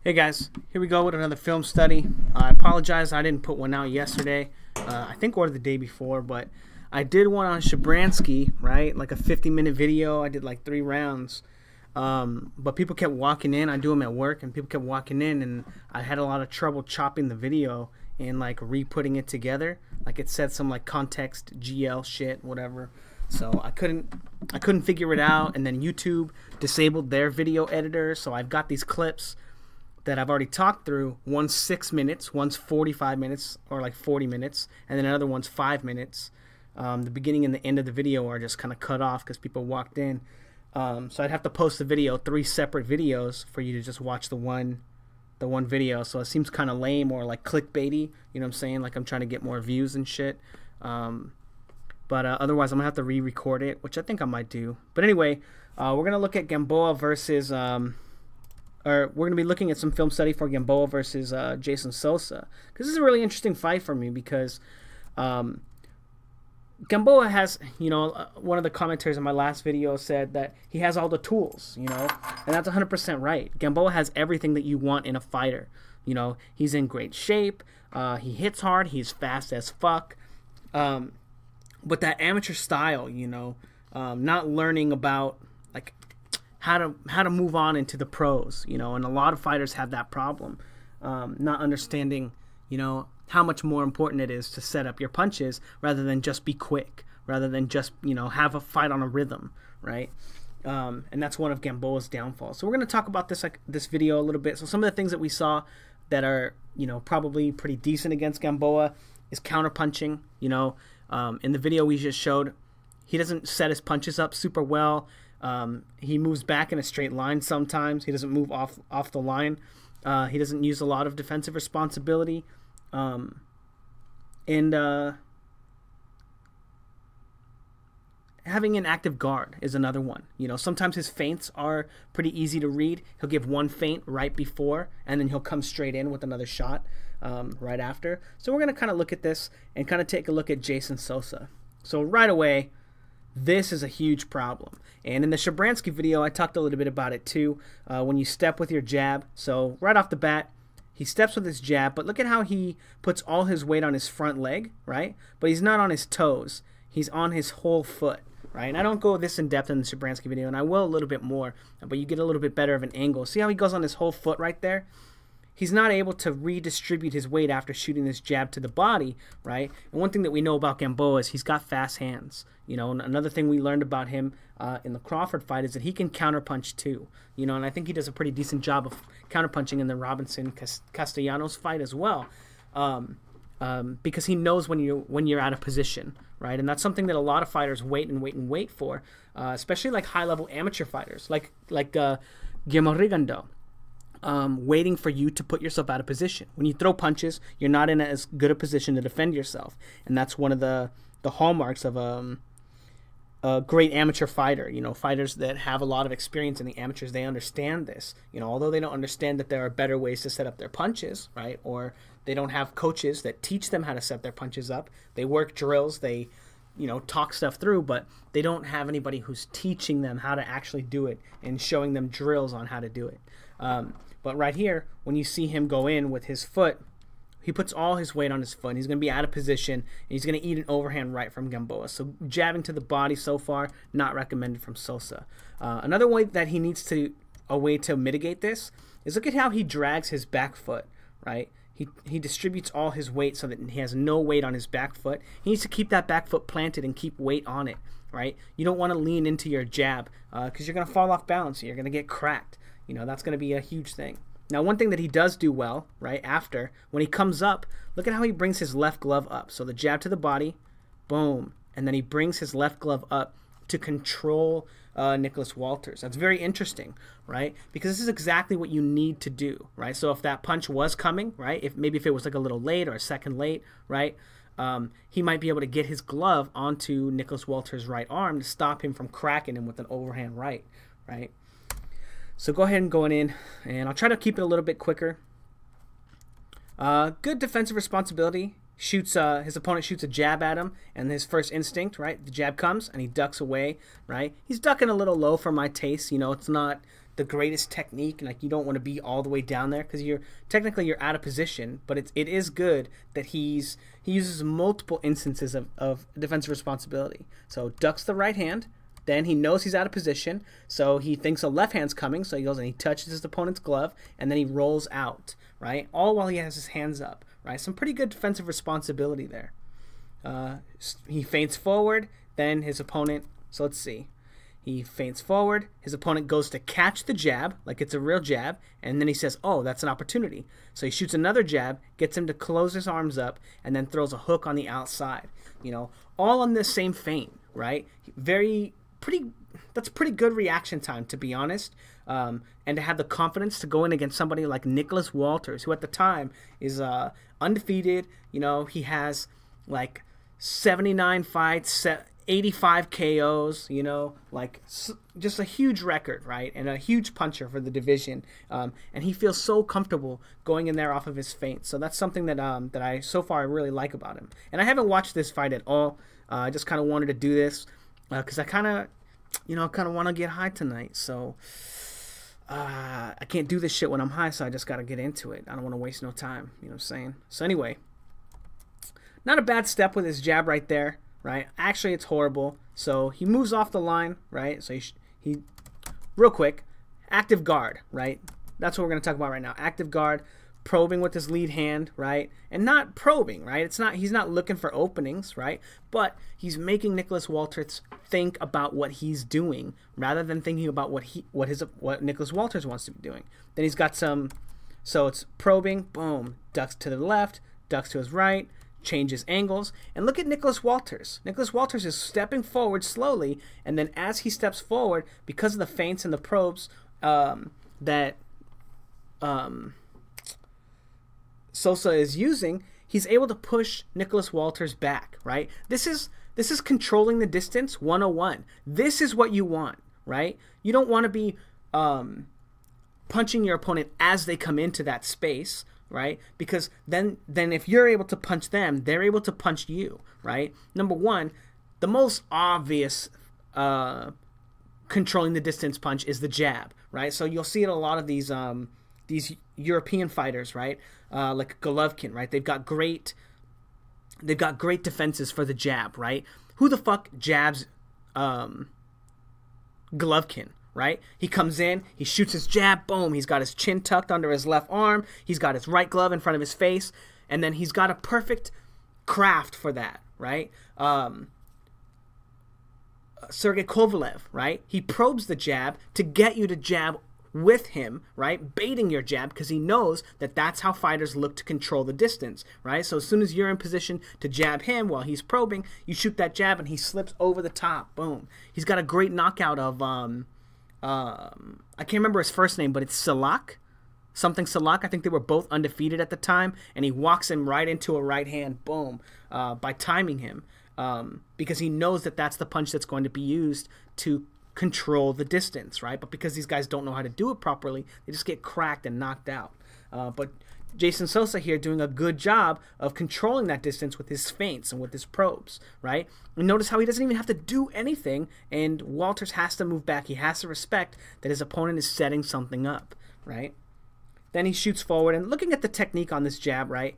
Hey guys, here we go with another film study. I apologize I didn't put one out yesterday, I think or the day before, but I did one on Shabransky, right? Like a 50-minute video. I did like 3 rounds, but people kept walking in. I do them at work, and people kept walking in, and I had a lot of trouble chopping the video and like re-putting it together. Like it said some like context GL shit, whatever. So I couldn't figure it out, and then YouTube disabled their video editor, so I've got these clips that I've already talked through. One's 6 minutes, one's 45 minutes, or like 40 minutes, and then another one's 5 minutes. The beginning and the end of the video are just kind of cut off because people walked in. So I'd have to post the video, 3 separate videos for you to just watch the one video. So it seems kind of lame or like clickbaity, you know what I'm saying? Like I'm trying to get more views and shit. But otherwise I'm gonna have to re-record it, which I think I might do. But anyway, we're gonna look at Gambo versus or we're going to be looking at some film study for Gambo versus Jason Sosa. Because this is a really interesting fight for me because Gambo has, you know, one of the commentators in my last video said that he has all the tools, you know, and that's 100% right. Gambo has everything that you want in a fighter. You know, he's in great shape, he hits hard, he's fast as fuck. But that amateur style, you know, not learning about like how to move on into the pros, you know, and a lot of fighters have that problem, not understanding, you know, how much more important it is to set up your punches rather than just be quick, rather than just, you know, have a fight on a rhythm, right? And that's one of Gamboa's downfalls. So we're going to talk about this video a little bit. So some of the things that we saw that are, you know, probably pretty decent against Gamboa is counterpunching. You know, in the video we just showed, he doesn't set his punches up super well. He moves back in a straight line sometimes. He doesn't move off the line. He doesn't use a lot of defensive responsibility. Having an active guard is another one. You know, sometimes his feints are pretty easy to read. He'll give one feint right before, and then he'll come straight in with another shot right after. So we're going to kind of look at this and kind of take a look at Jason Sosa. So right away, this is a huge problem. And in the Shabransky video, I talked a little bit about it too. When you step with your jab, so right off the bat, he steps with his jab, but look at how he puts all his weight on his front leg, right? But he's not on his toes. He's on his whole foot, right? And I don't go this in depth in the Shabransky video, and I will a little bit more, but you get a little bit better of an angle. See how he goes on his whole foot right there? He's not able to redistribute his weight after shooting this jab to the body, right? And one thing that we know about Gambo is he's got fast hands. You know, and another thing we learned about him in the Crawford fight is that he can counterpunch too. You know, and I think he does a pretty decent job of counterpunching in the Robinson-Castellanos fight as well, because he knows when you're out of position, right? And that's something that a lot of fighters wait for, especially like high-level amateur fighters, like Yuriorkis. Waiting for you to put yourself out of position. When you throw punches, you're not in as good a position to defend yourself, and that's one of the hallmarks of a great amateur fighter. You know, fighters that have a lot of experience in the amateurs, they understand this. You know, although they don't understand that there are better ways to set up their punches, right? Or they don't have coaches that teach them how to set their punches up. They work drills, they, you know, talk stuff through, but they don't have anybody who's teaching them how to actually do it and showing them drills on how to do it. But right here, when you see him go in with his foot, he puts all his weight on his foot. And he's going to be out of position, and he's going to eat an overhand right from Gamboa. So jabbing to the body so far, not recommended from Sosa. Another way that he needs a way to mitigate this is look at how he drags his back foot, right? He distributes all his weight so that he has no weight on his back foot. He needs to keep that back foot planted and keep weight on it, right? You don't want to lean into your jab because you're going to fall off balance. You're going to get cracked. You know, that's going to be a huge thing. Now, one thing that he does do well, right, after, when he comes up, look at how he brings his left glove up. So the jab to the body, boom, and then he brings his left glove up to control Nicholas Walters. That's very interesting, right, because this is exactly what you need to do, right? So if that punch was coming, right, maybe if it was like a little late or a second late, right, he might be able to get his glove onto Nicholas Walters' right arm to stop him from cracking him with an overhand right, right? So go ahead and go in, and I'll try to keep it a little bit quicker. Good defensive responsibility. shoots his opponent shoots a jab at him, and his first instinct, right, the jab comes and he ducks away, right? He's ducking a little low for my taste. You know, it's not the greatest technique, like you don't want to be all the way down there because you're out of position, but it is good that he uses multiple instances of defensive responsibility. So ducks the right hand, then he knows he's out of position, so he thinks a left hand's coming, so he goes and he touches his opponent's glove, and then he rolls out, right? All while he has his hands up, right? Some pretty good defensive responsibility there. He feints forward, then his opponent, so let's see. He feints forward, his opponent goes to catch the jab, like it's a real jab, and then he says, oh, that's an opportunity. So he shoots another jab, gets him to close his arms up, and then throws a hook on the outside. You know, all on this same feint, right? That's pretty good reaction time, to be honest. And to have the confidence to go in against somebody like Nicholas Walters, who at the time is undefeated. You know, he has like 79 fights, 85 KOs, you know, like just a huge record, right? And a huge puncher for the division. And he feels so comfortable going in there off of his feint. So that's something that that I so far really like about him. And I haven't watched this fight at all. I just kind of wanted to do this because I kind of, you know, want to get high tonight. So I can't do this shit when I'm high, so I just got to get into it. I don't want to waste no time, you know what I'm saying? So anyway, not a bad step with his jab right there. Right, actually it's horrible. So he moves off the line, right? So he real quick, active guard, right? That's what we're gonna talk about right now. Active guard, probing with his lead hand, right? And not probing, right? He's not looking for openings, right? But he's making Nicholas Walters think about what he's doing rather than thinking about what Nicholas Walters wants to be doing. Then he's got some, so it's probing, boom, ducks to the left, ducks to his right, changes angles, and look at Nicholas Walters. Nicholas Walters is stepping forward slowly, and then as he steps forward, because of the feints and the probes that Sosa is using, he's able to push Nicholas Walters back, right? This is controlling the distance 101. This is what you want, right? You don't want to be punching your opponent as they come into that space, right? Because then if you're able to punch them, they're able to punch you, right? Number one, the most obvious controlling the distance punch is the jab, right? So you'll see it a lot of these European fighters, right? Like Golovkin, right? They've got great defenses for the jab, right? Who the fuck jabs Golovkin? Right? He comes in, he shoots his jab, boom, he's got his chin tucked under his left arm, he's got his right glove in front of his face, and then he's got a perfect craft for that, right? Sergey Kovalev, right? He probes the jab to get you to jab with him, right? Baiting your jab because he knows that that's how fighters look to control the distance, right? So as soon as you're in position to jab him while he's probing, you shoot that jab and he slips over the top, boom. He's got a great knockout of I can't remember his first name, but it's Salak. Something Salak. I think they were both undefeated at the time. And he walks him right into a right hand, boom, by timing him. Because he knows that that's the punch that's going to be used to control the distance, right? But because these guys don't know how to do it properly, they just get cracked and knocked out. But Jason Sosa here doing a good job of controlling that distance with his feints and with his probes, right? And notice how he doesn't even have to do anything, and Walters has to move back. He has to respect that his opponent is setting something up, right? Then he shoots forward, and looking at the technique on this jab, right?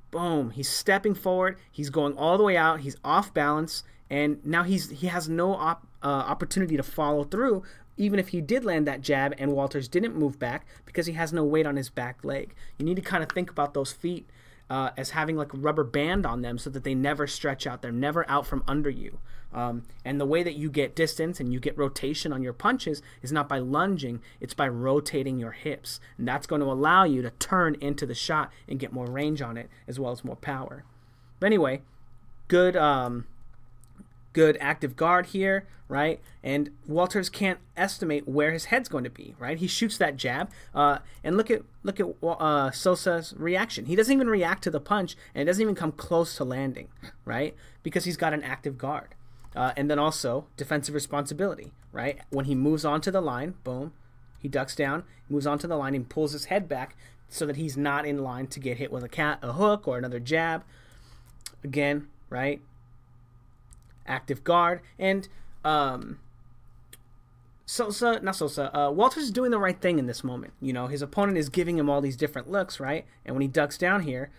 Boom, he's stepping forward, he's going all the way out, he's off balance, and now he has no opportunity to follow through, even if he did land that jab and Walters didn't move back because he has no weight on his back leg. You need to kind of think about those feet as having like a rubber band on them so that they never stretch out. They're never out from under you. And the way that you get distance and you get rotation on your punches is not by lunging, it's by rotating your hips. And that's going to allow you to turn into the shot and get more range on it as well as more power. But anyway, good active guard here, right? And Walters can't estimate where his head's going to be, right? He shoots that jab, and look at Sosa's reaction. He doesn't even react to the punch, and it doesn't even come close to landing, right? Because he's got an active guard. And then also defensive responsibility, right? When he moves onto the line, boom, he ducks down, moves onto the line, and pulls his head back so that he's not in line to get hit with a hook or another jab. again, right? Active guard. And Walters is doing the right thing in this moment. You know, his opponent is giving him all these different looks, right? And when he ducks down here,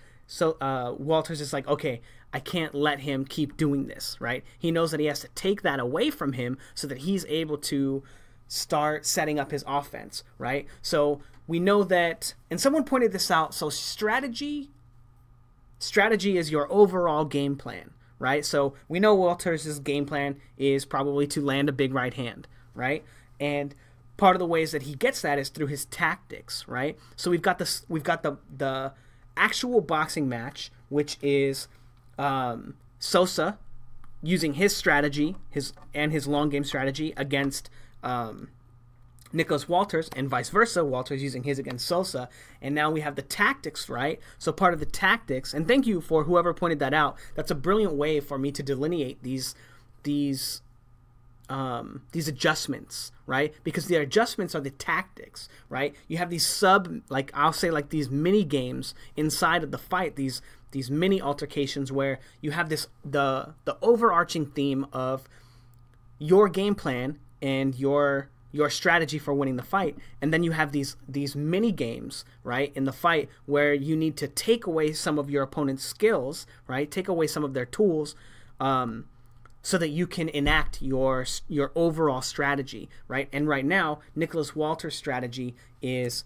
Walters is like, okay, I can't let him keep doing this, right? He knows that he has to take that away from him so that he's able to start setting up his offense, right? So we know that, and someone pointed this out, so strategy is your overall game plan, right? So we know Walters' game plan is probably to land a big right hand, right? And part of the ways that he gets that is through his tactics, right? So we've got the actual boxing match, which is Sosa using his strategy, his long game strategy against Nicholas Walters, and vice versa, Walters using his against Sosa. And now we have the tactics, right? So part of the tactics, and thank you for whoever pointed that out. That's a brilliant way for me to delineate these adjustments, right? Because the adjustments are the tactics, right? You have these I'll say like these mini games inside of the fight, these mini altercations where you have the overarching theme of your game plan and your strategy for winning the fight, and then you have these mini games, right, in the fight where you need to take away some of your opponent's skills, right? Take away some of their tools, so that you can enact your overall strategy, right? And right now, Nicholas Walters' strategy is,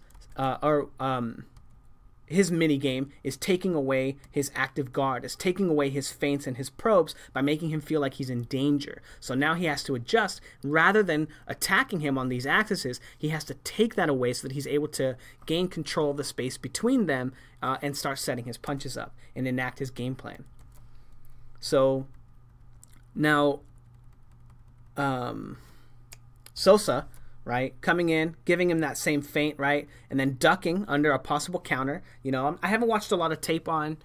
his mini game is taking away his active guard, is taking away his feints and his probes by making him feel like he's in danger. So now he has to adjust. Rather than attacking him on these axes, he has to take that away so that he's able to gain control of the space between them and start setting his punches up and enact his game plan. So now, Sosa, right, coming in, giving him that same feint, right, and then ducking under a possible counter. You know, I haven't watched a lot of tape on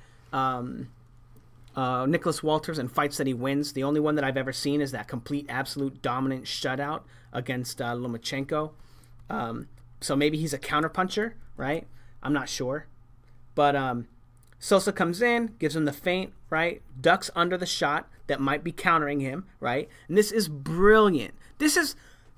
Nicholas Walters and fights that he wins. The only one that I've ever seen is that complete, absolute, dominant shutout against Lomachenko. So maybe he's a counterpuncher, right? I'm not sure. But Sosa comes in, gives him the feint, right, ducks under the shot that might be countering him, right? And this is brilliant. This is,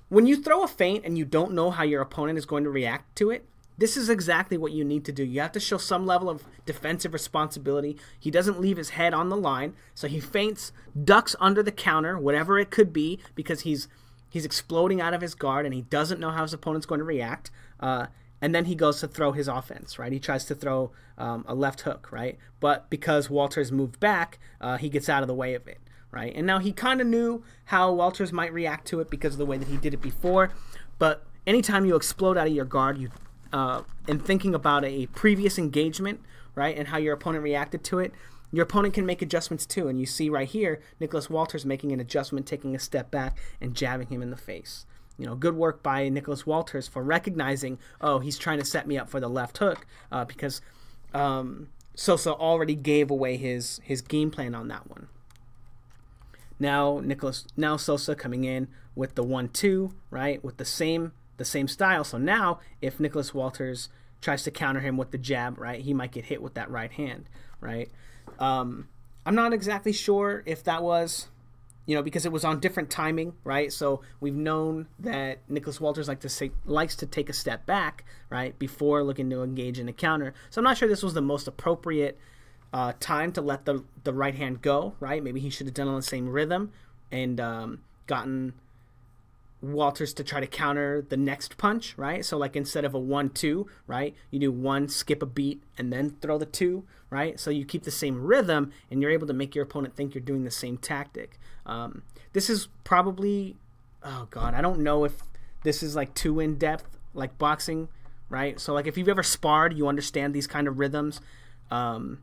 when you throw a feint and you don't know how your opponent is going to react to it, this is exactly what you need to do. You have to show some level of defensive responsibility. He doesn't leave his head on the line, so he feints, ducks under the counter, whatever it could be, because he's exploding out of his guard and he doesn't know how his opponent's going to react. And then he goes to throw his offense, right? He tries to throw a left hook, right? But because Walters moved back, he gets out of the way of it, right? And now he kind of knew how Walters might react to it because of the way that he did it before. But anytime you explode out of your guard, and thinking about a previous engagement, right, and how your opponent reacted to it, your opponent can make adjustments too. And you see right here, Nicholas Walters making an adjustment, taking a step back, and jabbing him in the face. You know, good work by Nicholas Walters for recognizing, oh, he's trying to set me up for the left hook, because Sosa already gave away his game plan on that one. Now Sosa coming in with the 1-2, right, with the same style. So now if Nicholas Walters tries to counter him with the jab, right, he might get hit with that right hand, right? I'm not exactly sure if that was, you know, because it was on different timing, right? So we've known that Nicholas Walters likes to take a step back, right, before looking to engage in a counter. So I'm not sure this was the most appropriate time to let the right hand go, right? Maybe he should have done it on the same rhythm and gotten Walters to try to counter the next punch, right? So like instead of a 1-2, right, you do 1, skip a beat, and then throw the 2, right? So you keep the same rhythm and you're able to make your opponent think you're doing the same tactic. This is probably, oh God, I don't know if this is like too in-depth, like boxing, right? So like if you've ever sparred, you understand these kind of rhythms and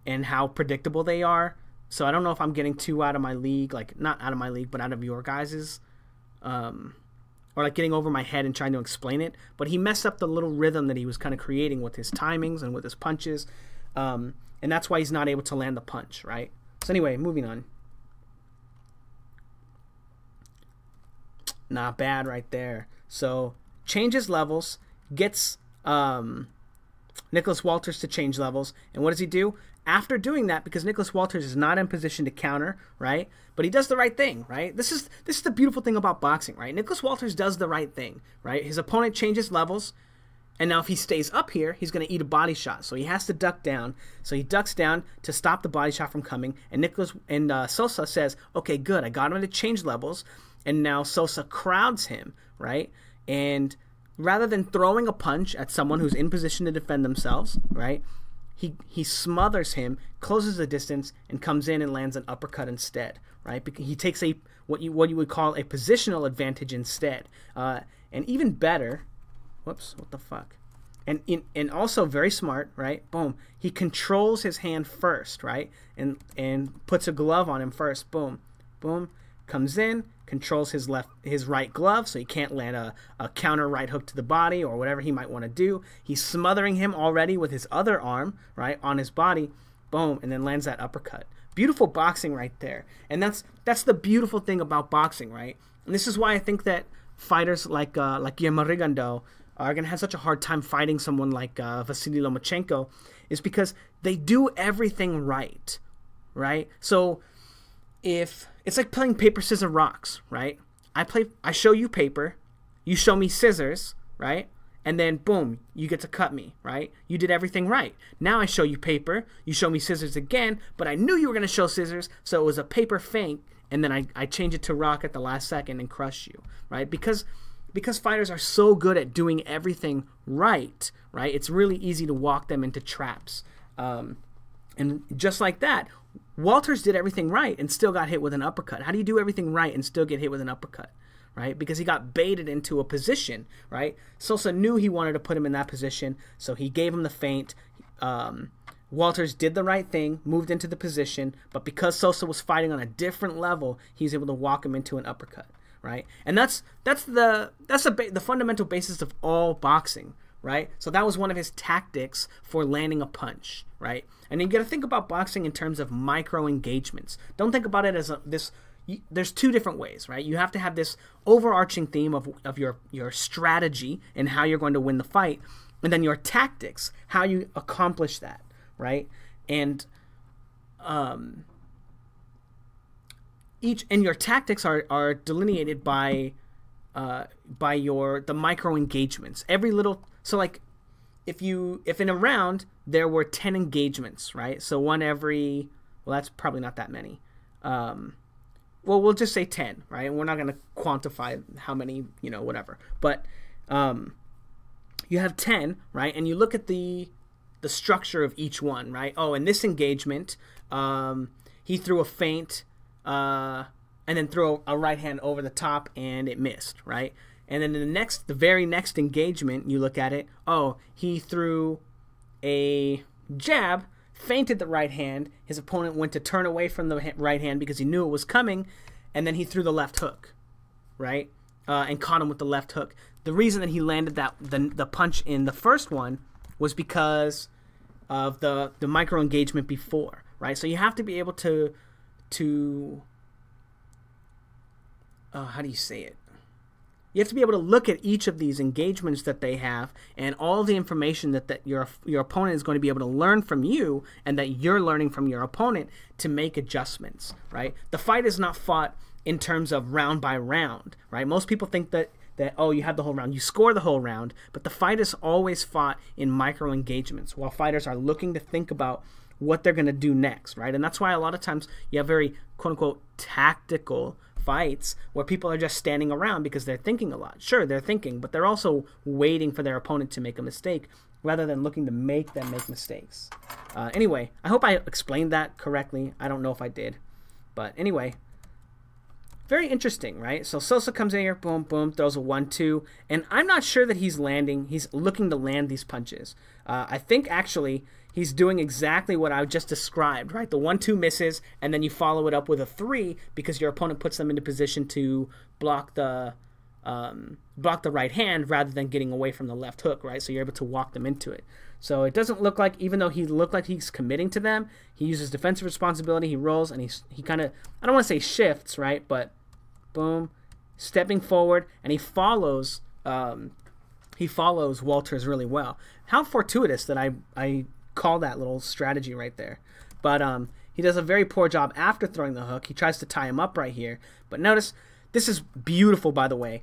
how predictable they are. So I don't know if I'm getting too out of my league, like not out of my league, but out of your guys's. Or like getting over my head and trying to explain it, but he messed up the little rhythm that he was kind of creating with his timings and with his punches, and that's why he's not able to land the punch, right? So anyway, moving on. Not bad right there. So changes levels, gets Nicholas Walters to change levels. And what does he do? After doing that, because Nicholas Walters is not in position to counter, right? But he does the right thing, right? This is the beautiful thing about boxing, right? Nicholas Walters does the right thing, right? His opponent changes levels, and now if he stays up here, he's going to eat a body shot. So he has to duck down. So he ducks down to stop the body shot from coming. And Sosa says, okay, good. I got him to change levels. And now Sosa crowds him, right? And rather than throwing a punch at someone who's in position to defend themselves, right? He smothers him, closes the distance, and comes in and lands an uppercut instead, right? Because he takes what you would call a positional advantage instead. And even better, whoops, what the fuck? And also very smart, right? Boom. He controls his hand first, right? And puts a glove on him first. Boom. Boom. Comes in, controls his right glove so he can't land a counter right hook to the body or whatever he might want to do. He's smothering him already with his other arm, right, on his body. Boom, and then lands that uppercut. Beautiful boxing right there. And that's the beautiful thing about boxing, right? And this is why I think that fighters like Yuriorkis are going to have such a hard time fighting someone like Vasily Lomachenko, is because they do everything right, right? So if it's like playing paper, scissors, rocks, right? I show you paper, you show me scissors, right? And then boom, you get to cut me, right? You did everything right. Now I show you paper, you show me scissors again, but I knew you were going to show scissors, so it was a paper feint, and then I change it to rock at the last second and crush you, right? Because fighters are so good at doing everything right? It's really easy to walk them into traps. And just like that, Walters did everything right and still got hit with an uppercut. How do you do everything right and still get hit with an uppercut? Right? Because he got baited into a position, right? Sosa knew he wanted to put him in that position, so he gave him the feint. Walters did the right thing, moved into the position, but because Sosa was fighting on a different level, he was able to walk him into an uppercut, right? And that's the fundamental basis of all boxing, right? So that was one of his tactics for landing a punch, right? And you got to think about boxing in terms of micro engagements. Don't think about it as there's two different ways, right? You have to have this overarching theme of your strategy and how you're going to win the fight, and then your tactics, how you accomplish that, right? And your tactics are delineated by the micro engagements. So like if in a round there were 10 engagements, right? So one every, well, that's probably not that many. Well, we'll just say 10, right? And we're not going to quantify how many, whatever. But you have 10, right? And you look at the structure of each one, right? Oh, in this engagement, he threw a feint and then threw a right hand over the top and it missed, right? And then in the very next engagement, you look at it, oh, he threw a jab, feinted the right hand, his opponent went to turn away from the right hand because he knew it was coming, and then he threw the left hook, right? And caught him with the left hook. The reason that he landed the punch in the first one was because of the micro engagement before, right? So you have to be able to how do you say it? You have to be able to look at each of these engagements that they have and all the information that your opponent is going to be able to learn from you and that you're learning from your opponent to make adjustments, right? The fight is not fought in terms of round by round, right? Most people think that oh, you have the whole round, you score the whole round, but the fight is always fought in micro engagements while fighters are looking to think about what they're going to do next, right? And that's why a lot of times you have very quote-unquote tactical fights where people are just standing around because they're thinking a lot. Sure, they're thinking, but they're also waiting for their opponent to make a mistake rather than looking to make them make mistakes. Anyway, I hope I explained that correctly. I don't know if I did. But anyway, very interesting, right? So Sosa comes in here, boom, boom, throws a 1-2, and I'm not sure that he's looking to land these punches. I think actually he's doing exactly what I just described, right? The 1-2 misses, and then you follow it up with a 3 because your opponent puts them into position to block the right hand rather than getting away from the left hook, right? So you're able to walk them into it. So it doesn't look like, even though he looked like he's committing to them, he uses defensive responsibility, he rolls, and he kind of, I don't want to say shifts, right? But boom, stepping forward, and he follows he follows Walters really well. How fortuitous that I call that little strategy right there. But he does a very poor job after throwing the hook. He tries to tie him up right here. But notice, this is beautiful, by the way.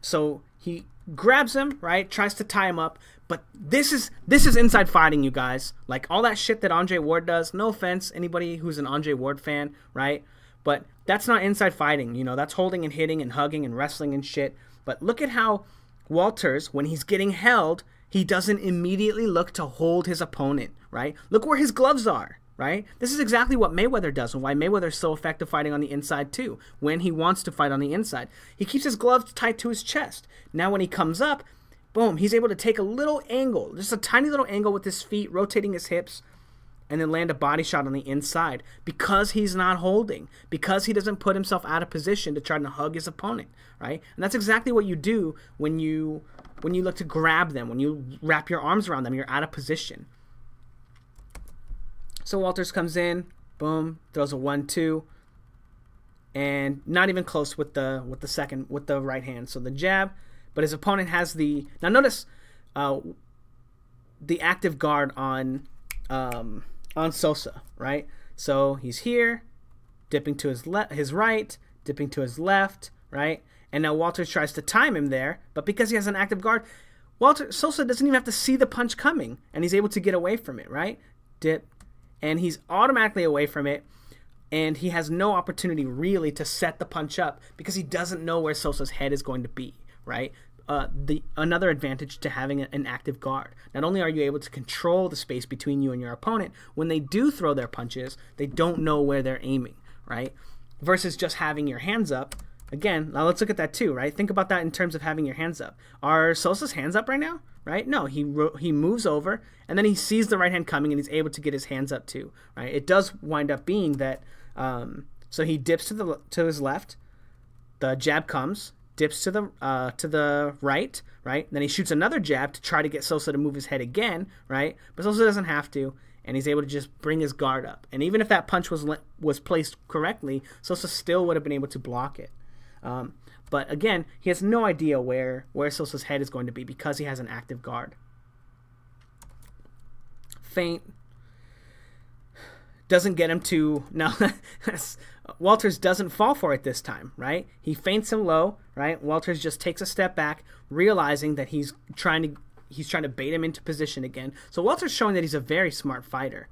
So he grabs him, right? Tries to tie him up. But this is inside fighting, you guys. Like, all that shit that Andre Ward does. No offense, anybody who's an Andre Ward fan, right? But that's not inside fighting. You know, that's holding and hitting and hugging and wrestling and shit. But look at how Walters, when he's getting held, he doesn't immediately look to hold his opponent, right? Look where his gloves are, right? This is exactly what Mayweather does and why Mayweather's so effective fighting on the inside too, when he wants to fight on the inside. He keeps his gloves tight to his chest. Now when he comes up, boom, he's able to take a little angle, just a tiny little angle with his feet, rotating his hips, and then land a body shot on the inside because he's not holding, because he doesn't put himself out of position to try to hug his opponent, right? And that's exactly what you do when you look to grab them, when you wrap your arms around them, you're out of position. So Walters comes in, boom, throws a 1-2, and not even close with the right hand. So the jab, but his opponent has the, now notice the active guard on Sosa, right? So he's here, dipping to his right, dipping to his left, right? And now Walters tries to time him there, but because he has an active guard, Sosa doesn't even have to see the punch coming, and he's able to get away from it, right? Dip, and he's automatically away from it, and he has no opportunity really to set the punch up because he doesn't know where Sosa's head is going to be, right? Another advantage to having an active guard. Not only are you able to control the space between you and your opponent, when they do throw their punches, they don't know where they're aiming, right? Versus just having your hands up. Again, now let's look at that too, right? Think about that in terms of having your hands up. Are Sosa's hands up right now? Right? No, he moves over, and then he sees the right hand coming, and he's able to get his hands up too, right? It does wind up being that, so he dips to his left, the jab comes, dips to the right, right? Then he shoots another jab to try to get Sosa to move his head again, right? But Sosa doesn't have to, and he's able to just bring his guard up. And even if that punch was placed correctly, Sosa still would have been able to block it. But again, he has no idea where Sosa's head is going to be because he has an active guard. Feint doesn't get him to, no, Walters doesn't fall for it this time, right? He feints him low, right? Walters just takes a step back, realizing that he's trying to bait him into position again. So Walters showing that he's a very smart fighter.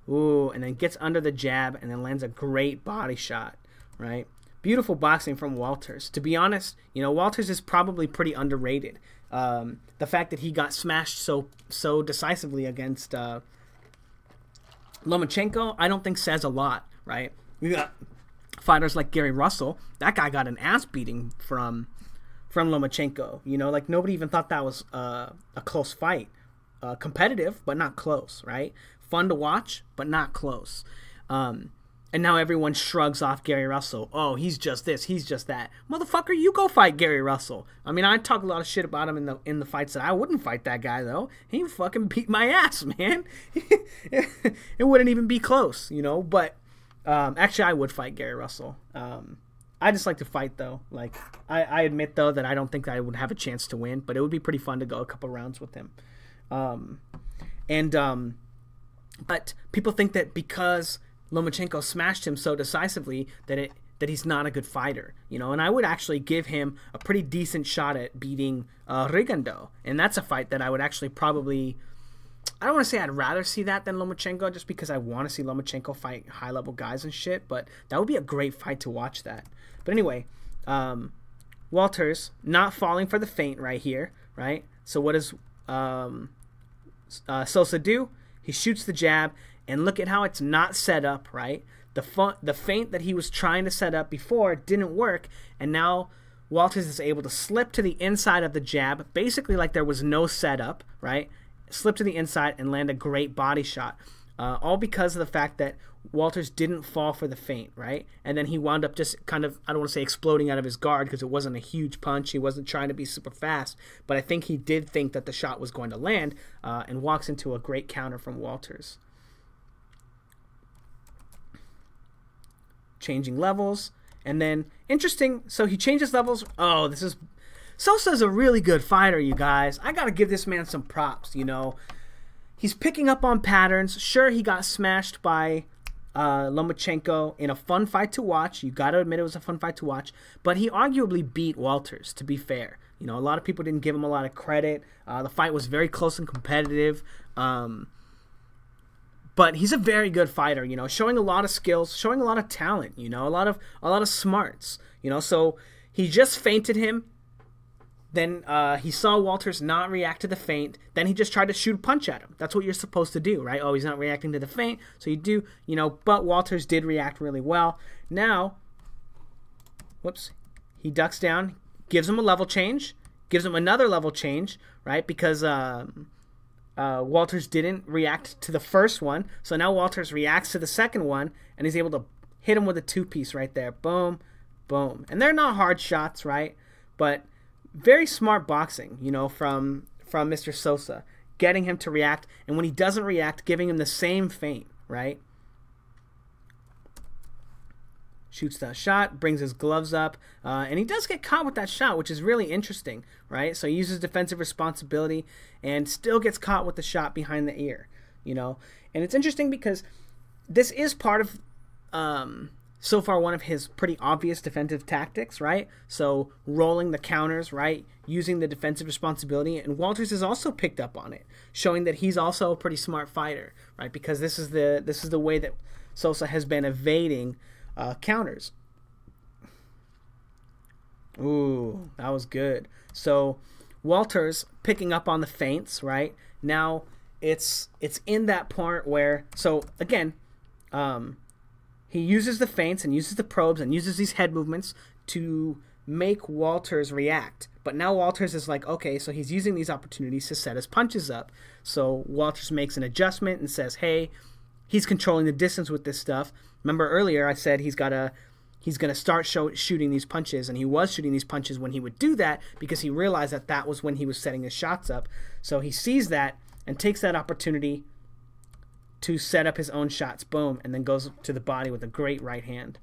Ooh, and then gets under the jab and then lands a great body shot, right? Beautiful boxing from Walters. To be honest, you know, Walters is probably pretty underrated. The fact that he got smashed so decisively against Lomachenko, I don't think says a lot, right? We got fighters like Gary Russell. That guy got an ass beating from Lomachenko. You know, like nobody even thought that was a close fight. Competitive, but not close, right? Fun to watch, but not close. And now everyone shrugs off Gary Russell. Oh, he's just this, he's just that. Motherfucker, you go fight Gary Russell. I mean, I talk a lot of shit about him in the fights that I wouldn't fight that guy, though. He fucking beat my ass, man. It wouldn't even be close, you know? But actually, I would fight Gary Russell. I just like to fight, though. Like, I admit, though, that I don't think that I would have a chance to win, but it would be pretty fun to go a couple rounds with him. But people think that because Lomachenko smashed him so decisively that he's not a good fighter, you know, and I would actually give him a pretty decent shot at beating Rigondeaux, and that's a fight that I would actually probably, I don't want to say I'd rather see that than Lomachenko, just because I want to see Lomachenko fight high-level guys and shit, but that would be a great fight to watch that. But anyway, Walters not falling for the feint right here, right? So what does Sosa do? He shoots the jab, and look at how it's not set up, right? The feint that he was trying to set up before didn't work, and now Walters is able to slip to the inside of the jab, basically like there was no setup, right? Slip to the inside and land a great body shot, all because of the fact that Walters didn't fall for the feint, right? And then he wound up just kind of, I don't want to say exploding out of his guard because it wasn't a huge punch. He wasn't trying to be super fast, but I think he did think that the shot was going to land, and walks into a great counter from Walters. Changing levels, and then interesting, so he changes levels. Oh, this is Sosa's a really good fighter, you guys. I gotta give this man some props, you know. He's picking up on patterns. Sure, he got smashed by Lomachenko in a fun fight to watch. You gotta admit it was a fun fight to watch. But he arguably beat Walters, to be fair. You know, a lot of people didn't give him a lot of credit. The fight was very close and competitive. But he's a very good fighter, you know, showing a lot of skills, showing a lot of talent, you know, a lot of smarts, you know. So he just feinted him. Then he saw Walters not react to the feint. Then he just tried to shoot a punch at him. That's what you're supposed to do, right? Oh, he's not reacting to the feint, so you do, you know. But Walters did react really well. Now, whoops, he ducks down, gives him a level change, gives him another level change, right? Because Walters didn't react to the first one, so now Walters reacts to the second one, and he's able to hit him with a two-piece right there. Boom, boom. And they're not hard shots, right? But very smart boxing, you know, from Mr. Sosa, getting him to react, and when he doesn't react, giving him the same feint, right? Shoots that shot, brings his gloves up, and he does get caught with that shot, which is really interesting, right? So he uses defensive responsibility and still gets caught with the shot behind the ear, you know? And it's interesting because this is part of, so far, one of his pretty obvious defensive tactics, right? So rolling the counters, right? Using the defensive responsibility, and Walters has also picked up on it, showing that he's also a pretty smart fighter, right? Because this is the way that Sosa has been evading counters. Ooh, that was good. So Walters picking up on the feints, right? Now it's in that part where, so again, he uses the feints and uses the probes and uses these head movements to make Walters react. But now Walters is like, okay, so he's using these opportunities to set his punches up. So Walters makes an adjustment and says, hey, he's controlling the distance with this stuff. Remember earlier I said he's going to start shooting these punches, and he was shooting these punches when he would do that because he realized that that was when he was setting his shots up. So he sees that and takes that opportunity to set up his own shots. Boom, and then goes to the body with a great right hand.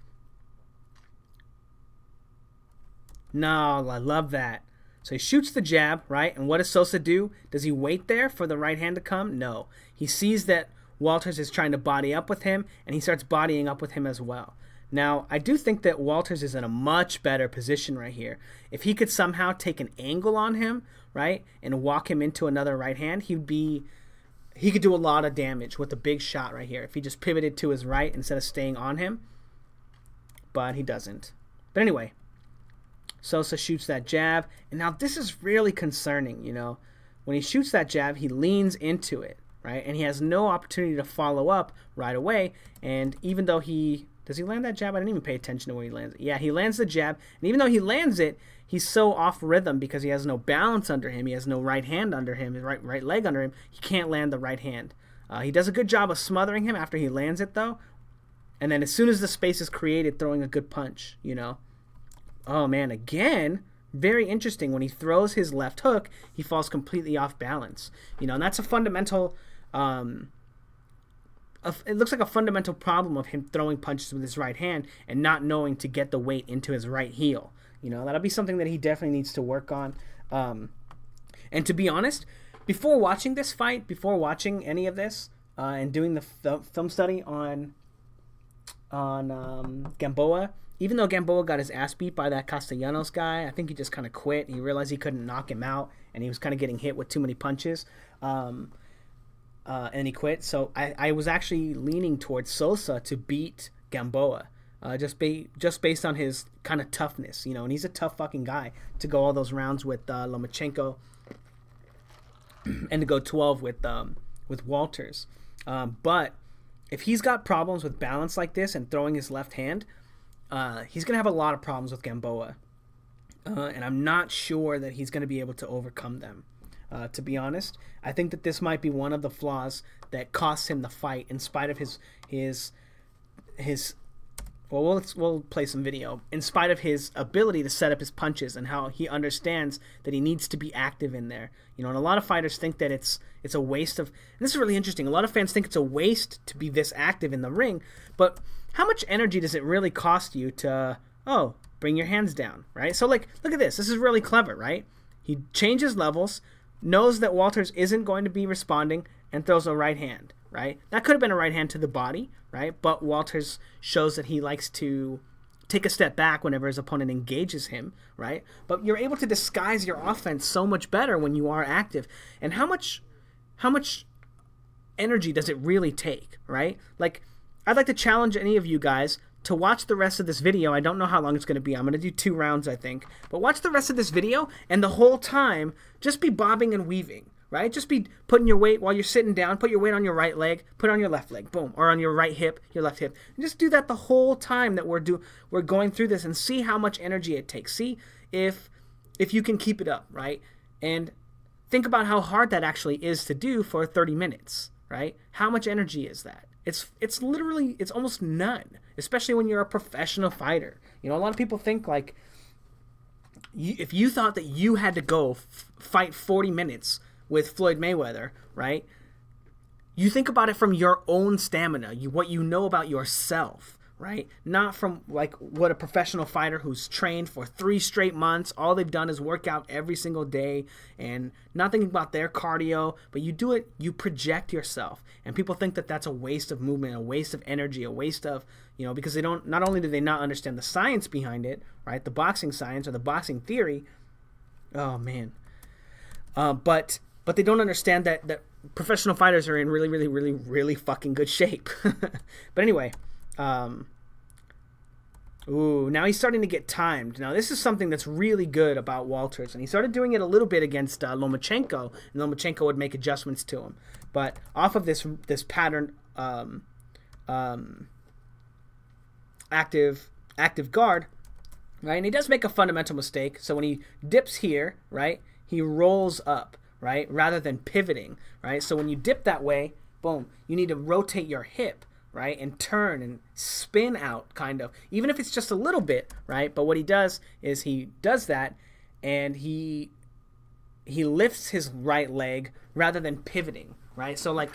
No, I love that. So he shoots the jab, right? And what does Sosa do? Does he wait there for the right hand to come? No. He sees that Walters is trying to body up with him, and he starts bodying up with him as well. Now, I do think that Walters is in a much better position right here. If he could somehow take an angle on him, right, and walk him into another right hand, he could do a lot of damage with a big shot right here if he just pivoted to his right instead of staying on him. But he doesn't. But anyway, Sosa shoots that jab, and now this is really concerning, you know. When he shoots that jab, he leans into it, right? And he has no opportunity to follow up right away. And even though does he land that jab? I didn't even pay attention to where he lands it. Yeah, he lands the jab, and even though he lands it, he's so off rhythm because he has no balance under him. He has no right hand under him, his right leg under him. He can't land the right hand. He does a good job of smothering him after he lands it, though. And then as soon as the space is created, throwing a good punch, you know. Oh, man, again, very interesting. When he throws his left hook, he falls completely off balance. You know, and that's a fundamental... it looks like a fundamental problem of him throwing punches with his right hand and not knowing to get the weight into his right heel. You know, that'll be something that he definitely needs to work on. And to be honest, before watching this fight, before watching any of this, and doing the film study on Gamboa, even though Gamboa got his ass beat by that Castellanos guy, I think he just kind of quit. He realized he couldn't knock him out, and he was kind of getting hit with too many punches. And he quit. So I was actually leaning towards Sosa to beat Gamboa, just based on his kind of toughness, you know. And he's a tough fucking guy to go all those rounds with Lomachenko, and to go 12 with Walters. But if he's got problems with balance like this and throwing his left hand, he's gonna have a lot of problems with Gamboa, and I'm not sure that he's gonna be able to overcome them. To be honest, I think that this might be one of the flaws that costs him the fight, in spite of his well, we'll play some video. In spite of his ability to set up his punches and how he understands that he needs to be active in there, you know. And a lot of fighters think that it's a waste of. And this is really interesting. A lot of fans think it's a waste to be this active in the ring, but how much energy does it really cost you to oh, bring your hands down, right? So like, look at this. This is really clever, right? He changes levels, knows that Walters isn't going to be responding, and throws a right hand, right? That could have been a right hand to the body, right? But Walters shows that he likes to take a step back whenever his opponent engages him, right? But you're able to disguise your offense so much better when you are active. And how much energy does it really take, right? Like, I'd like to challenge any of you guys to watch the rest of this video. I don't know how long it's going to be. I'm going to do 2 rounds, I think. But watch the rest of this video, and the whole time, just be bobbing and weaving, right? Just be putting your weight while you're sitting down. Put your weight on your right leg. Put it on your left leg. Boom. Or on your right hip, your left hip. And just do that the whole time that we're going through this, and see how much energy it takes. See if you can keep it up, right? And think about how hard that actually is to do for 30 minutes, right? How much energy is that? It's literally, it's almost none, especially when you're a professional fighter. You know, a lot of people think like, if you thought that you had to go fight 40 minutes with Floyd Mayweather, right? You think about it from your own stamina, what you know about yourself, right? Not from like what a professional fighter who's trained for 3 straight months, all they've done is work out every single day and not thinking about their cardio, but you do it, you project yourself. And people think that that's a waste of movement, a waste of energy, a waste of, you know, because they don't, not only do they not understand the science behind it, right? The boxing science or the boxing theory. Oh man. But they don't understand that professional fighters are in really, really, really, really fucking good shape. But anyway, ooh, now he's starting to get timed. Now this is something that's really good about Walters, and he started doing it a little bit against Lomachenko, and Lomachenko would make adjustments to him. But off of this pattern, active guard, right? And he does make a fundamental mistake. So when he dips here, right, he rolls up, right, rather than pivoting, right? So when you dip that way, boom, you need to rotate your hip, right, and turn and spin out, kind of, even if it's just a little bit, right? But what he does is he does that, and he lifts his right leg rather than pivoting, right? So like,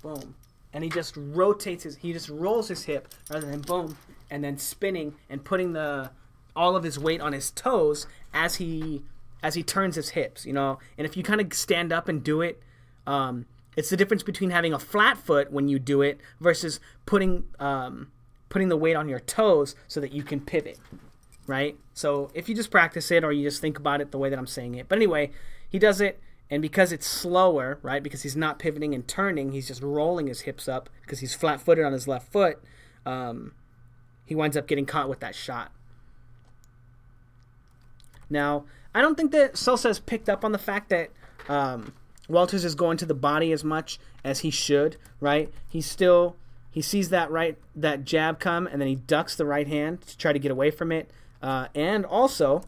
boom, and he just rotates he just rolls his hip rather than boom, and then spinning and putting all of his weight on his toes as he turns his hips, you know. And if you kind of stand up and do it, it's the difference between having a flat foot when you do it versus putting the weight on your toes so that you can pivot, right? So if you just practice it or you just think about it the way that I'm saying it. But anyway, he does it, and because it's slower, right, because he's not pivoting and turning, he's just rolling his hips up because he's flat-footed on his left foot, he winds up getting caught with that shot. Now, I don't think that Sosa has picked up on the fact that Walters is going to the body as much as he should, right? He sees that jab come, and then he ducks the right hand to try to get away from it. And also,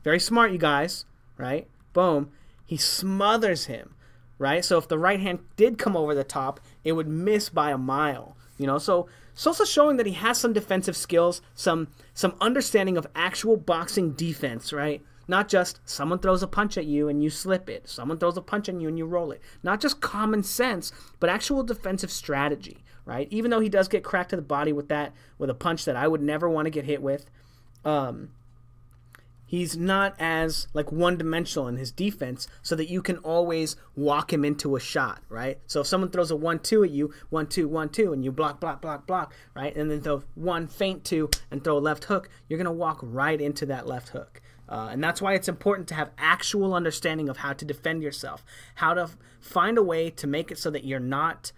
very smart, you guys, right? Boom. He smothers him, right? So if the right hand did come over the top, it would miss by a mile, you know? So Sosa's showing that he has some defensive skills, some understanding of actual boxing defense, right? Not just someone throws a punch at you and you slip it. Someone throws a punch on you and you roll it. Not just common sense, but actual defensive strategy, right? Even though he does get cracked to the body with a punch that I would never want to get hit with, he's not as like one-dimensional in his defense, so that you can always walk him into a shot, right? So if someone throws a 1-2 at you, 1-2, 1-2, and you block, right? And then throw one feint 2 and throw a left hook, you're going to walk right into that left hook. And that's why it's important to have actual understanding of how to defend yourself, how to find a way to make it so that you're not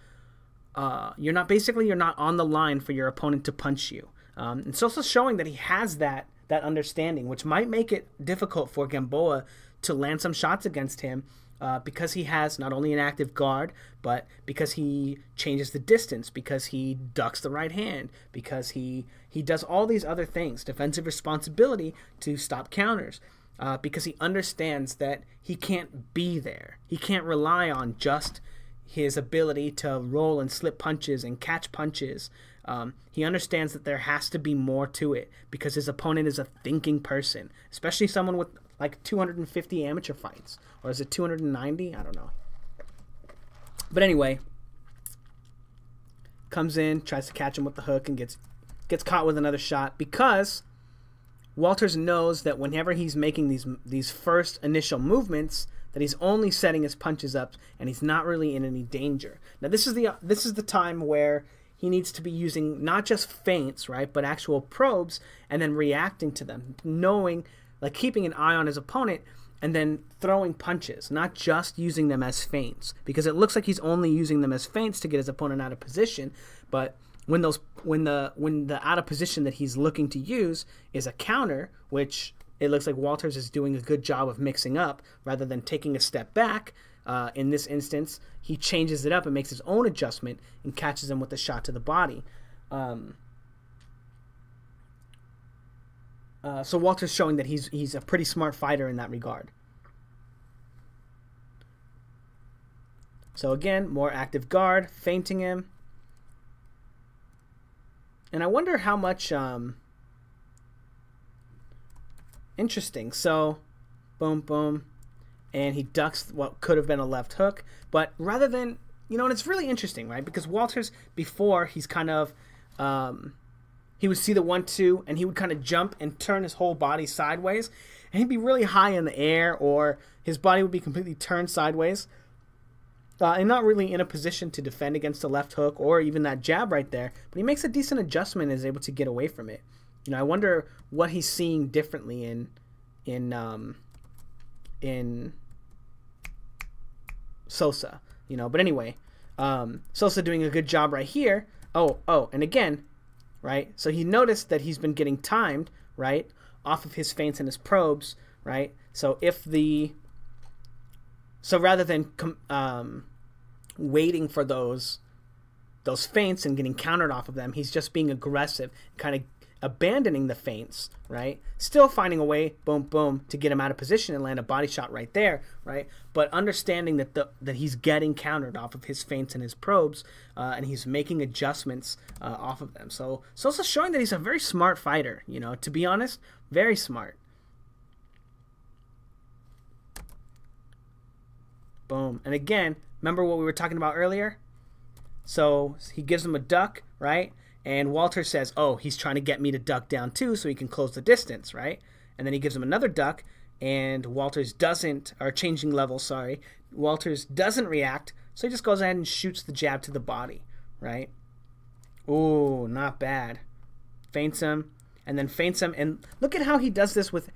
on the line for your opponent to punch you. And Sosa's showing that he has that understanding, which might make it difficult for Gamboa to land some shots against him, because he has not only an active guard, but because he changes the distance, because he ducks the right hand, because he does all these other things, defensive responsibility to stop counters, because he understands that he can't be there. He can't rely on just his ability to roll and slip punches and catch punches. He understands that there has to be more to it, because his opponent is a thinking person, especially someone with like 250 amateur fights. Or is it 290? I don't know. But anyway, comes in, tries to catch him with the hook, and gets caught with another shot, because Walters knows that whenever he's making these first initial movements, that he's only setting his punches up and he's not really in any danger. Now this is the time where he needs to be using not just feints, right, but actual probes, and then reacting to them, knowing, like keeping an eye on his opponent, and then throwing punches, not just using them as feints, because it looks like he's only using them as feints to get his opponent out of position. But when the out of position that he's looking to use is a counter, which it looks like Walters is doing a good job of mixing up rather than taking a step back. In this instance, he changes it up and makes his own adjustment and catches him with a shot to the body. So Walter's showing that he's a pretty smart fighter in that regard. So again, more active guard, feinting him. And I wonder how much... interesting. So, boom, boom. And he ducks what could have been a left hook. But rather than... You know, and it's really interesting, right? Because Walters, before, he's kind of... he would see the 1-2, and he would kind of jump and turn his whole body sideways. And he'd be really high in the air, or his body would be completely turned sideways. And not really in a position to defend against the left hook or even that jab right there. But he makes a decent adjustment and is able to get away from it. You know, I wonder what he's seeing differently in Sosa. You know, but anyway, Sosa doing a good job right here. Oh, and again, right? So he noticed that he's been getting timed, right, off of his feints and his probes, right? So rather than waiting for those feints and getting countered off of them, he's just being aggressive, kind of abandoning the feints, right? Still finding a way, boom, boom, to get him out of position and land a body shot right there, right? But understanding that he's getting countered off of his feints and his probes, and he's making adjustments off of them. So Sosa's showing that he's a very smart fighter, you know, to be honest, very smart. Boom. And again, remember what we were talking about earlier? So he gives him a duck, right? And Walter says, oh, he's trying to get me to duck down too so he can close the distance, right? And then he gives him another duck, and Walters doesn't, or changing level, sorry. Walters doesn't react, so he just goes ahead and shoots the jab to the body, right? Ooh, not bad. Feints him, and then feints him. And look at how he does this with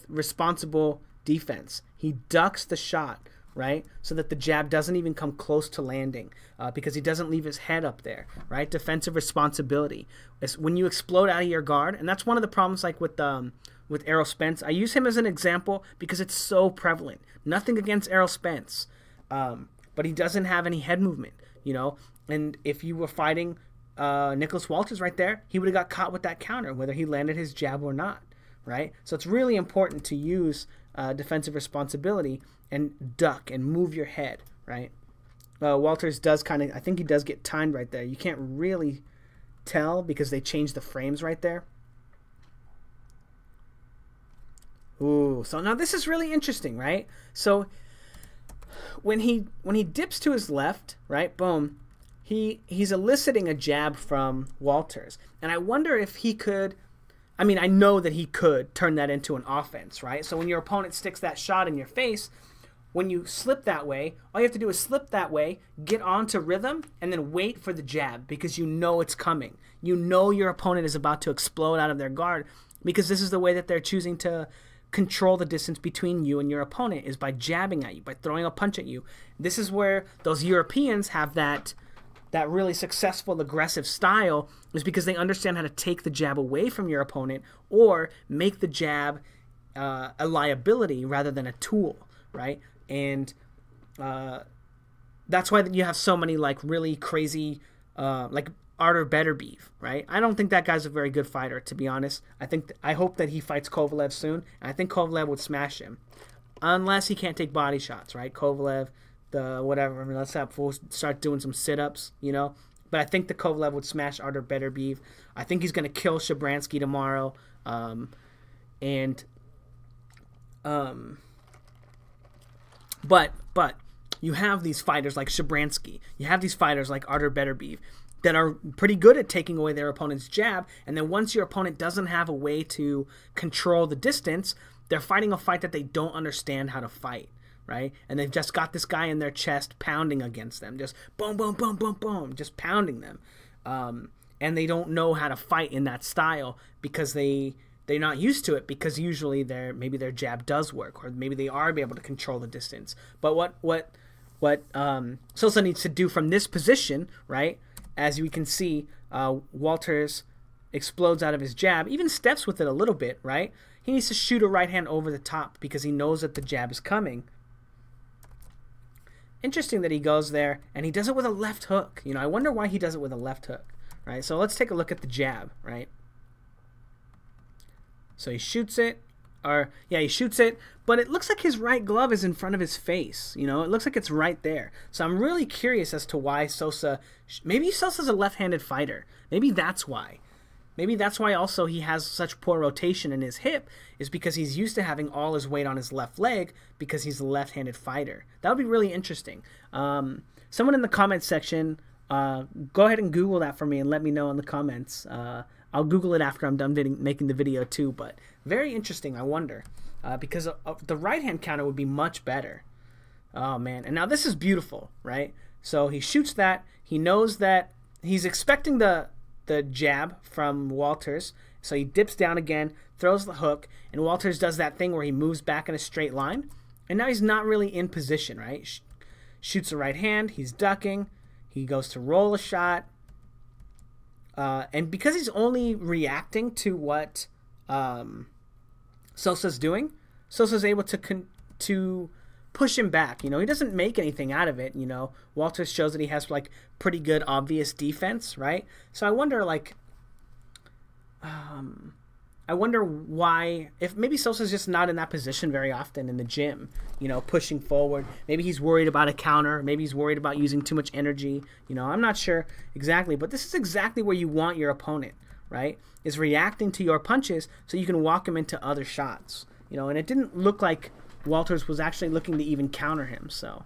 responsible defense. He ducks the shot, right? So that the jab doesn't even come close to landing, because he doesn't leave his head up there, right? Defensive responsibility. It's when you explode out of your guard, and that's one of the problems, like with Errol Spence. I use him as an example because it's so prevalent. Nothing against Errol Spence, but he doesn't have any head movement, you know? And if you were fighting Nicholas Walters right there, he would have got caught with that counter, whether he landed his jab or not, right? So it's really important to use defensive responsibility and duck and move your head, right? Walters does kind of, I think he does get timed right there. You can't really tell because they changed the frames right there. Ooh, so now this is really interesting, right? So when he dips to his left, right, boom, he's eliciting a jab from Walters. And I wonder if he could, I mean, I know that he could turn that into an offense, right? So when your opponent sticks that shot in your face, when you slip that way, all you have to do is slip that way, get onto rhythm, and then wait for the jab because you know it's coming. You know your opponent is about to explode out of their guard because this is the way that they're choosing to control the distance between you and your opponent, is by jabbing at you, by throwing a punch at you. This is where those Europeans have that really successful aggressive style, is because they understand how to take the jab away from your opponent or make the jab a liability rather than a tool, right? And that's why you have so many like really crazy like Artur Beterbiev, right? I don't think that guy's a very good fighter, to be honest. I hope that he fights Kovalev soon, and I think Kovalev would smash him, unless he can't take body shots, right? Kovalev, whatever. I mean, we'll start doing some sit-ups, you know. But I think the Kovalev would smash Artur Beterbiev. I think he's going to kill Shabransky tomorrow. But you have these fighters like Shabransky. You have these fighters like Artur Beterbiev that are pretty good at taking away their opponent's jab. And then once your opponent doesn't have a way to control the distance, they're fighting a fight that they don't understand how to fight, right? And they've just got this guy in their chest pounding against them, just boom, boom, boom, boom, boom, just pounding them. And they don't know how to fight in that style because they're not used to it, because usually maybe their jab does work, or maybe they are able to control the distance. But what Sosa needs to do from this position, right? As we can see, Walters explodes out of his jab, even steps with it a little bit, right? He needs to shoot a right hand over the top because he knows that the jab is coming. Interesting that he goes there, and he does it with a left hook. You know, I wonder why he does it with a left hook, right? So let's take a look at the jab, right? So he shoots it, he shoots it, but it looks like his right glove is in front of his face. You know, it looks like it's right there. So I'm really curious as to why Sosa, maybe Sosa's a left-handed fighter. Maybe that's why. Maybe that's why also he has such poor rotation in his hip, is because he's used to having all his weight on his left leg because he's a left-handed fighter. That would be really interesting. Someone in the comments section, go ahead and Google that for me and let me know in the comments. I'll Google it after I'm done making the video too, but very interesting, I wonder. Because the right-hand counter would be much better. Oh, man. And now this is beautiful, right? So he shoots that. He knows that he's expecting the jab from Walters. So he dips down again, throws the hook, and Walters does that thing where he moves back in a straight line. And now he's not really in position, right? Shoots the right hand. He's ducking. He goes to roll a shot. And because he's only reacting to what Sosa's doing, Sosa's able to push him back. You know, he doesn't make anything out of it. You know, Walters shows that he has like pretty good obvious defense, right? So I wonder, like, I wonder why, if maybe Sosa's just not in that position very often in the gym, you know, pushing forward. Maybe he's worried about a counter. Maybe he's worried about using too much energy. You know, I'm not sure exactly, but this is exactly where you want your opponent, right? Is reacting to your punches so you can walk him into other shots. You know, and it didn't look like Walters was actually looking to even counter him. So,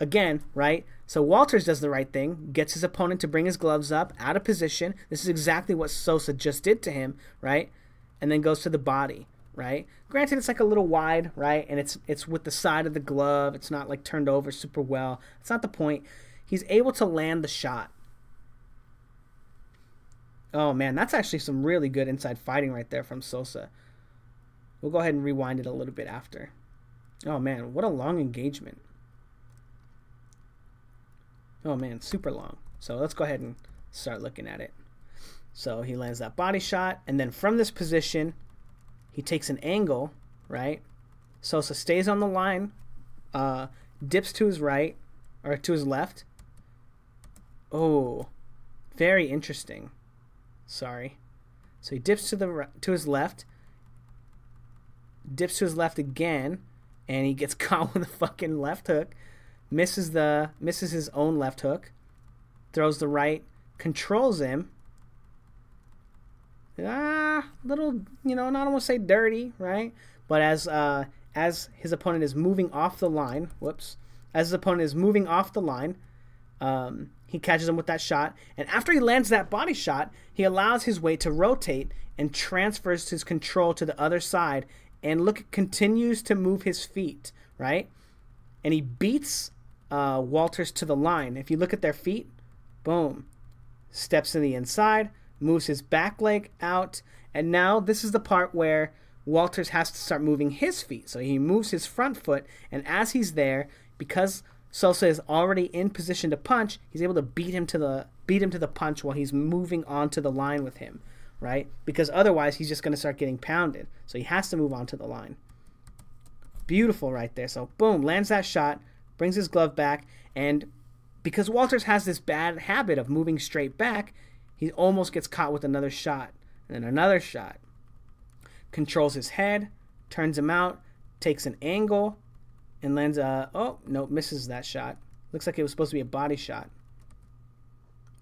again, right? So Walters does the right thing, gets his opponent to bring his gloves up, out of position. This is exactly what Sosa just did to him, right? And then goes to the body, right? Granted, it's like a little wide, right? And it's with the side of the glove. It's not like turned over super well. It's not the point. He's able to land the shot. Oh, man, that's actually some really good inside fighting right there from Sosa. We'll go ahead and rewind it a little bit after. Oh, man, what a long engagement. Oh, man, super long. So let's go ahead and start looking at it. So he lands that body shot, and then from this position, he takes an angle, right? Sosa stays on the line, dips to his right, or to his left. Oh, very interesting. Sorry. So he dips to his left, dips to his left again, and he gets caught with a fucking left hook. Misses his own left hook, throws the right, controls him. Little, you know, not almost say dirty, right? But as his opponent is moving off the line, as his opponent is moving off the line, he catches him with that shot, and after he lands that body shot, he allows his weight to rotate and transfers his control to the other side, and continues to move his feet, right? And he beats Walters to the line. If you look at their feet, boom, steps to the inside, moves his back leg out, and now this is the part where Walters has to start moving his feet. So he moves his front foot, and as he's there, because Sosa is already in position to punch, he's able to beat him to the punch while he's moving onto the line with him, right? Because otherwise he's just going to start getting pounded. So he has to move onto the line. Beautiful right there. So boom, lands that shot, brings his glove back, and because Walters has this bad habit of moving straight back, he almost gets caught with another shot, and then another shot. Controls his head, turns him out, takes an angle, and lands oh, no, misses that shot. Looks like it was supposed to be a body shot.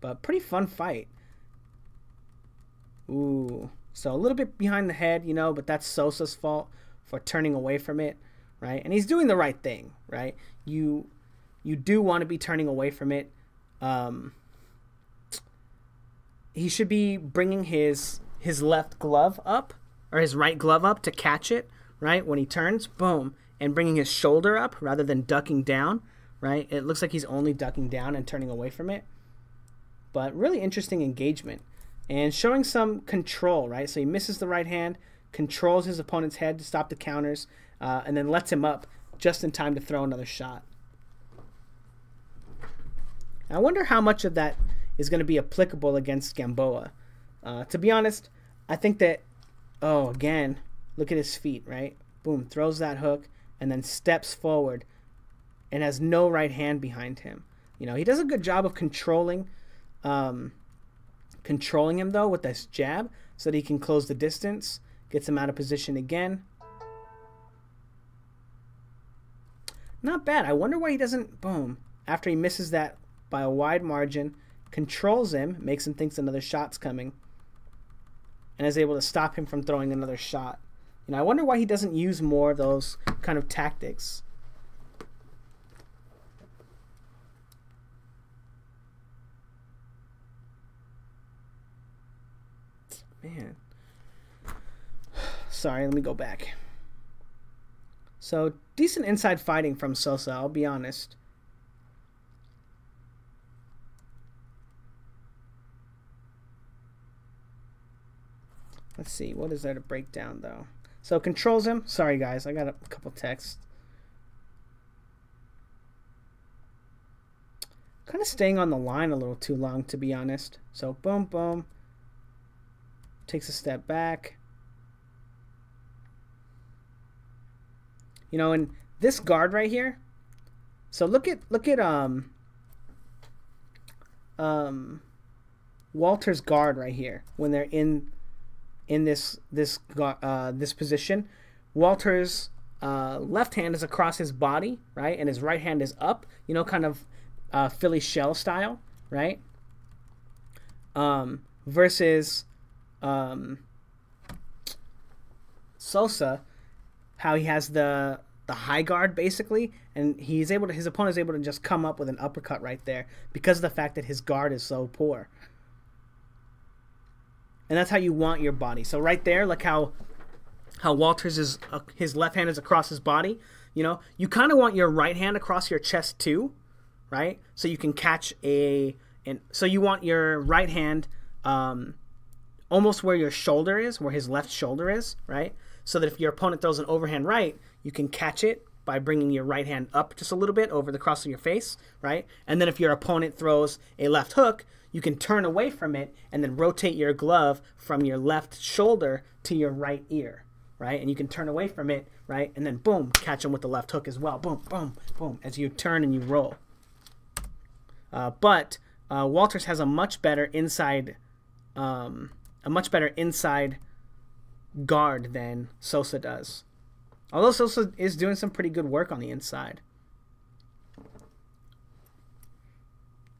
But pretty fun fight. Ooh. So a little bit behind the head, you know, but that's Sosa's fault for turning away from it, right? And he's doing the right thing, right? You do want to be turning away from it. he should be bringing his left glove up, or his right glove up to catch it, right? When he turns, boom, and bringing his shoulder up rather than ducking down, right? It looks like he's only ducking down and turning away from it. But really interesting engagement. And showing some control, right? So he misses the right hand, controls his opponent's head to stop the counters, and then lets him up just in time to throw another shot. I wonder how much of that is going to be applicable against Gamboa. To be honest, I think that, oh, again, look at his feet, right? Boom, throws that hook, and then steps forward and has no right hand behind him. You know, he does a good job of controlling him, though, with this jab so that he can close the distance, gets him out of position again. Not bad. I wonder why he doesn't, boom, after he misses that by a wide margin, controls him, makes him think another shot's coming, and is able to stop him from throwing another shot. You know, I wonder why he doesn't use more of those kind of tactics. Man. Sorry, let me go back. So, decent inside fighting from Sosa, I'll be honest. Let's see, what is there to break down, though? So, controls him. Sorry, guys, I got a couple texts. Kind of staying on the line a little too long, to be honest. So, boom, boom. Takes a step back. You know, and this guard right here. So look at Walter's guard right here when they're in this position. Walter's left hand is across his body, right, and his right hand is up. You know, kind of Philly shell style, right? Versus Sosa, how he has the high guard basically, and his opponent is able to just come up with an uppercut right there because of the fact that his guard is so poor. And that's how you want your body. So right there, like how Walter's is his left hand is across his body. You know, you kind of want your right hand across your chest too, right? So you can catch so you want your right hand almost where your shoulder is, where his left shoulder is, right? So that if your opponent throws an overhand right, you can catch it by bringing your right hand up just a little bit over the cross of your face, right? And then if your opponent throws a left hook, you can turn away from it and then rotate your glove from your left shoulder to your right ear, right? And you can turn away from it, right? And then boom, catch him with the left hook as well. Boom, boom, boom, as you turn and you roll. But Walters has a much better inside guard than Sosa does. Although Sosa is doing some pretty good work on the inside.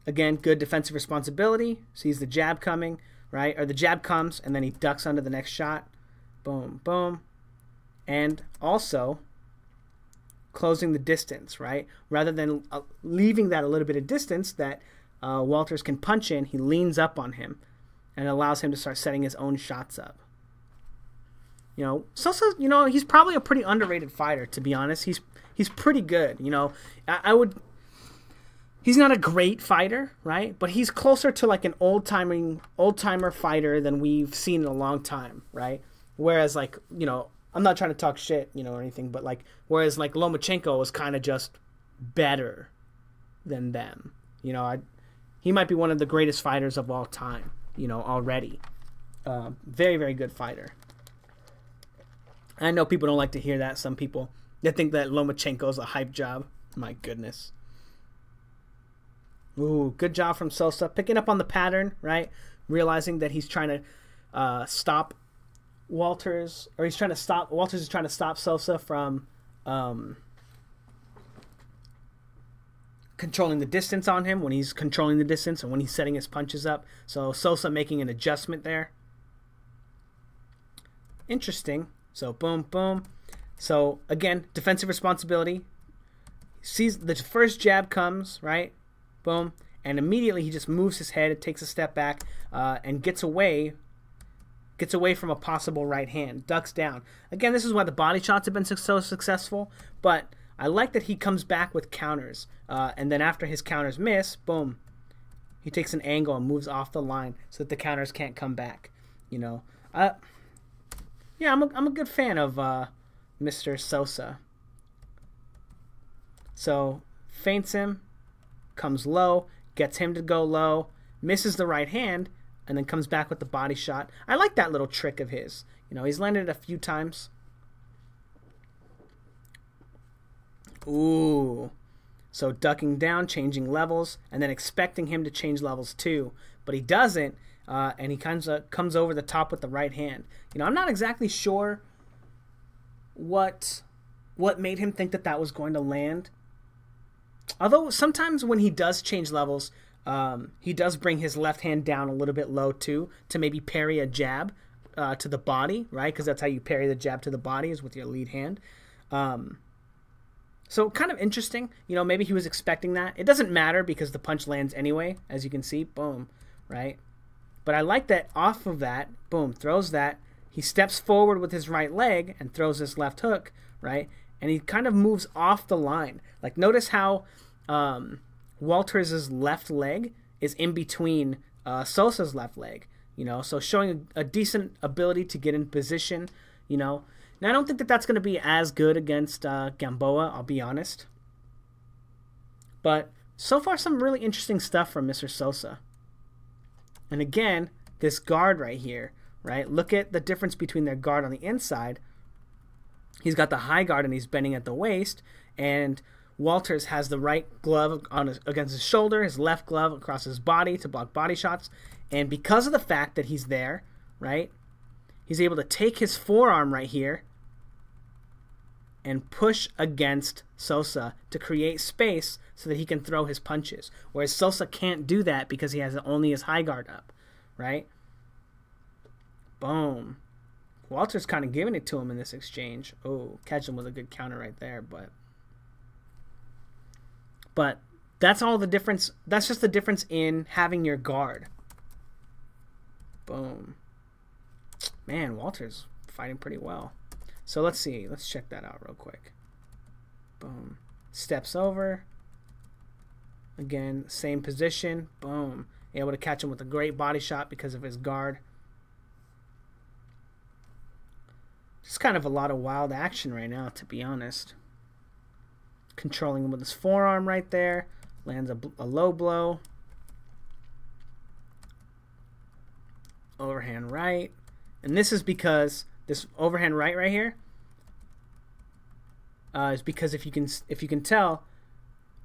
Again, good defensive responsibility. Sees the jab coming, right? Or the jab comes, and then he ducks under the next shot. Boom, boom. And also closing the distance, right? Rather than leaving that a little bit of distance that Walters can punch in, he leans up on him and allows him to start setting his own shots up. You know, Sosa, you know, he's probably a pretty underrated fighter, to be honest. He's pretty good, you know. He's not a great fighter, right? But he's closer to like an old-timer fighter than we've seen in a long time, right? Whereas, like, you know, I'm not trying to talk shit, you know, or anything, but like, whereas like Lomachenko was kind of just better than them. You know, he might be one of the greatest fighters of all time, you know, already. Very, very good fighter. I know people don't like to hear that. Some people, they think that Lomachenko's a hype job. My goodness. Ooh, good job from Sosa. Picking up on the pattern, right? Realizing that he's trying to stop Walters, or Walters is trying to stop Sosa from controlling the distance on him when he's controlling the distance and when he's setting his punches up. So Sosa making an adjustment there. Interesting. So boom, boom. So again, defensive responsibility. Sees the first jab comes, right? Boom. and immediately he just moves his head, takes a step back, and gets away from a possible right hand, ducks down. Again, this is why the body shots have been so successful, but I like that he comes back with counters, and then after his counters miss, boom, he takes an angle and moves off the line so that the counters can't come back. You know, yeah, I'm a good fan of Mr. Sosa. So feints him, comes low, gets him to go low, misses the right hand, and then comes back with the body shot. I like that little trick of his. You know, he's landed it a few times. Ooh. So ducking down, changing levels, and then expecting him to change levels too. But he doesn't, and he comes over the top with the right hand. You know, I'm not exactly sure what made him think that was going to land. Although sometimes when he does change levels, he does bring his left hand down a little bit low too, to maybe parry a jab to the body, right? Because that's how you parry the jab to the body, is with your lead hand. So kind of interesting. You know, maybe he was expecting that. It doesn't matter because the punch lands anyway, as you can see. Boom, right? But I like that off of that, boom, throws that. He steps forward with his right leg and throws his left hook, right? And he kind of moves off the line. Like, notice how Walters' left leg is in between Sosa's left leg, you know, so showing a decent ability to get in position, you know. Now, I don't think that that's going to be as good against Gamboa, I'll be honest. But so far, some really interesting stuff from Mr. Sosa. And again, this guard right here, right? Look at the difference between their guard on the inside. He's got the high guard and he's bending at the waist. And Walters has the right glove against his shoulder, his left glove across his body to block body shots. And because of the fact that he's there, right, he's able to take his forearm right here and push against Sosa to create space so that he can throw his punches. Whereas Sosa can't do that because he has only his high guard up, right? Boom. Walter's kind of giving it to him in this exchange. Oh, catch him with a good counter right there, but that's all the difference. That's just the difference in having your guard. Boom. Man, Walter's fighting pretty well. So let's see. Let's check that out real quick. Boom. Steps over. Again, same position. Boom. Able to catch him with a great body shot because of his guard. Just kind of a lot of wild action right now, to be honest. Controlling him with his forearm right there. Lands a low blow. Overhand right. And this is because this overhand right here is because if you can tell,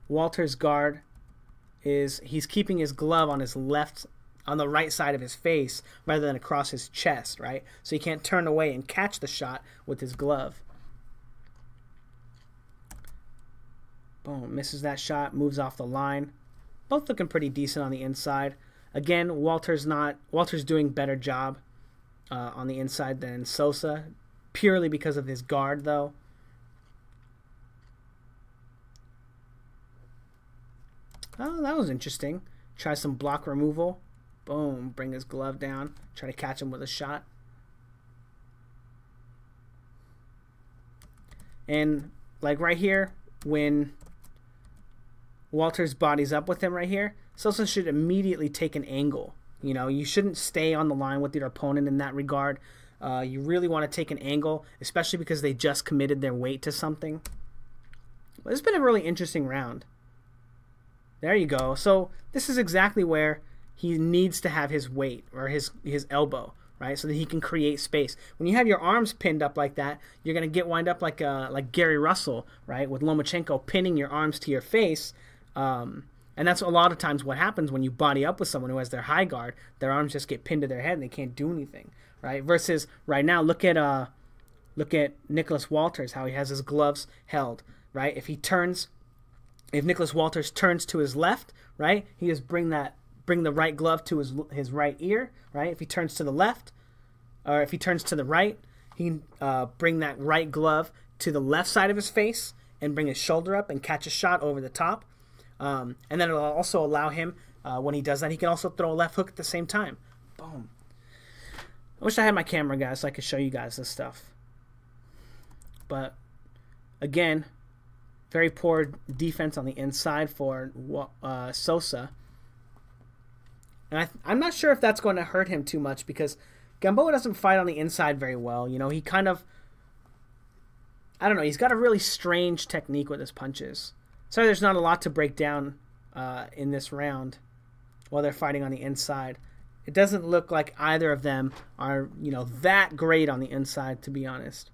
Walter's guard he's keeping his glove on the right side of his face rather than across his chest, right? So he can't turn away and catch the shot with his glove. Boom, misses that shot, moves off the line. Both looking pretty decent on the inside. Again, Walter's doing better job on the inside than Sosa, purely because of his guard, though. Oh, that was interesting. Try some block removal. Boom, bring his glove down. Try to catch him with a shot. And like right here, when Walter's body's up with him right here, Sosa should immediately take an angle. You know, you shouldn't stay on the line with your opponent in that regard. You really want to take an angle, especially because they just committed their weight to something. But it's been a really interesting round. There you go. So this is exactly where he needs to have his weight or his elbow, right? So that he can create space. When you have your arms pinned up like that, you're going to wind up like Gary Russell, right? With Lomachenko pinning your arms to your face. And that's a lot of times what happens when you body up with someone who has their high guard. Their arms just get pinned to their head and they can't do anything, right? Versus right now, look at Nicholas Walters, how he has his gloves held, right? If Nicholas Walters turns to his left, right, he just bring the right glove to his right ear, right? If he turns to the left, or if he turns to the right, he can bring that right glove to the left side of his face and bring his shoulder up and catch a shot over the top. And then it'll also allow him, when he does that, he can also throw a left hook at the same time. Boom. I wish I had my camera, guys, so I could show you guys this stuff. But, again, very poor defense on the inside for Sosa. And I'm not sure if that's going to hurt him too much because Gambo doesn't fight on the inside very well. You know, he kind of, I don't know, he's got a really strange technique with his punches. Sorry, there's not a lot to break down in this round while they're fighting on the inside. It doesn't look like either of them are, you know, that great on the inside, to be honest.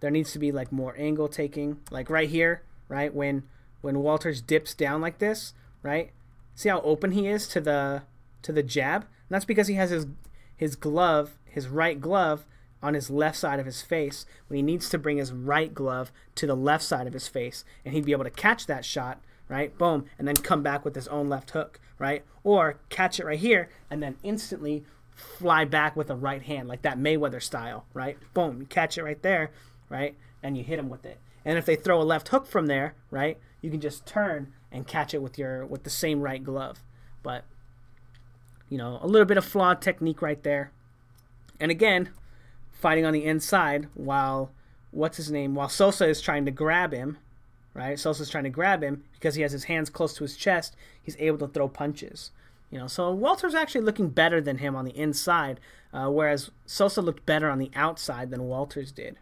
There needs to be like more angle taking, like right here, right? When Walters dips down like this, right? See how open he is to the jab? And that's because he has his glove, his right glove, on his left side of his face when he needs to bring his right glove to the left side of his face, and he'd be able to catch that shot, right? Boom, and then come back with his own left hook, right? Or catch it right here and then instantly fly back with a right hand, like that Mayweather style, right? Boom, you catch it right there, right? And you hit him with it. And if they throw a left hook from there, right, you can just turn and catch it with the same right glove. But, you know, a little bit of flawed technique right there. And again, fighting on the inside while, while Sosa is trying to grab him, right? Sosa's trying to grab him because he has his hands close to his chest. He's able to throw punches. You know, so Walter's actually looking better than him on the inside, whereas Sosa looked better on the outside than Walters did.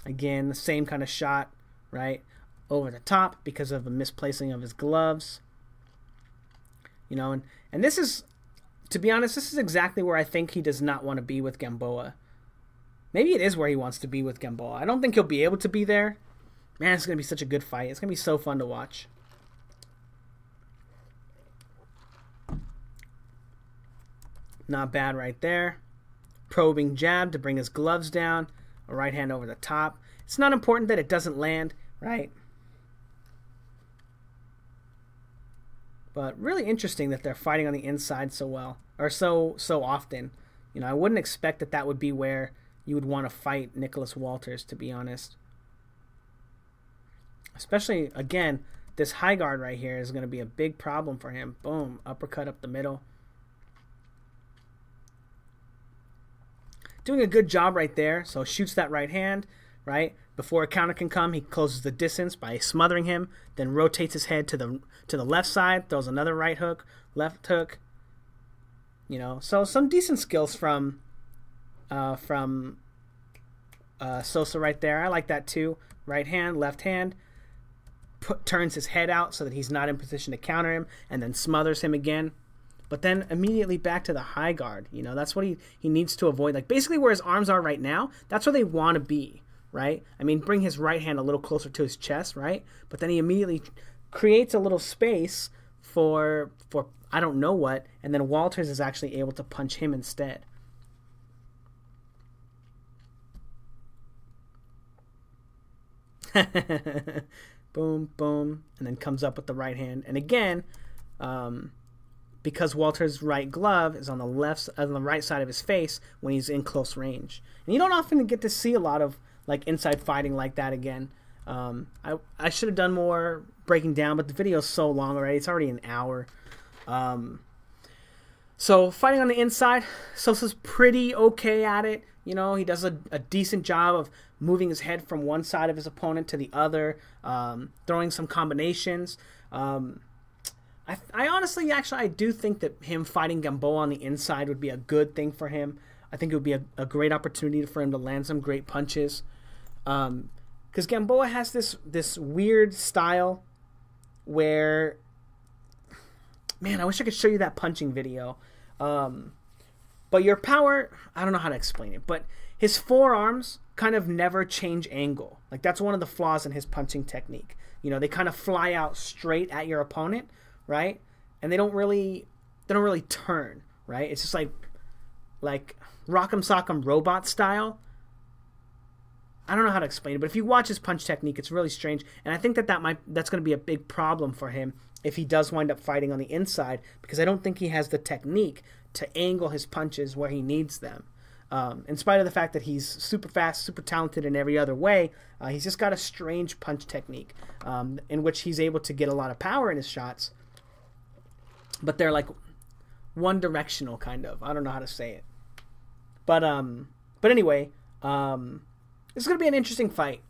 Again, the same kind of shot, right? Over the top because of a misplacing of his gloves. You know, and this is, to be honest, this is exactly where I think he does not want to be with Gamboa. Maybe it is where he wants to be with Gamboa. I don't think he'll be able to be there. Man, it's going to be such a good fight. It's going to be so fun to watch. Not bad right there. Probing jab to bring his gloves down. A right hand over the top. It's not important that it doesn't land, right? But really interesting that they're fighting on the inside so well, or so often. You know, I wouldn't expect that would be where you would want to fight Nicholas Walters, to be honest. Especially, again, this high guard right here is going to be a big problem for him. Boom, uppercut up the middle. Doing a good job right there. So shoots that right hand, right? Before a counter can come, he closes the distance by smothering him, then rotates his head to the left side, throws another right hook, left hook. You know, so some decent skills from Sosa right there. I like that too. Right hand, left hand. Turns his head out so that he's not in position to counter him, and then smothers him again. But then immediately back to the high guard. You know, that's what he needs to avoid. Like, basically where his arms are right now, that's where they want to be, right? I mean, bring his right hand a little closer to his chest, right? But then he immediately creates a little space for I don't know what, and then Walters is actually able to punch him instead. Boom, boom, and then comes up with the right hand. And again, because Walter's right glove is on the right side of his face when he's in close range. And you don't often get to see a lot of like inside fighting like that again. I should have done more breaking down, but the video is so long already. It's already an hour. So fighting on the inside, Sosa's pretty okay at it. You know, he does a decent job of moving his head from one side of his opponent to the other, throwing some combinations. I honestly, actually, I do think that him fighting Gamboa on the inside would be a good thing for him. I think it would be a great opportunity for him to land some great punches. Because Gamboa has this weird style where, man, I wish I could show you that punching video. But your power, I don't know how to explain it, but his forearms kind of never change angle. Like, that's one of the flaws in his punching technique. You know, they kind of fly out straight at your opponent, right? And they don't really turn, right? It's just like Rock'em Sock'em Robot style. I don't know how to explain it, but if you watch his punch technique, it's really strange. And I think that's going to be a big problem for him if he does wind up fighting on the inside, because I don't think he has the technique to angle his punches where he needs them. In spite of the fact that he's super fast, super talented in every other way, he's just got a strange punch technique in which he's able to get a lot of power in his shots, but they're like one directional kind of. I don't know how to say it. But anyway, it's going to be an interesting fight.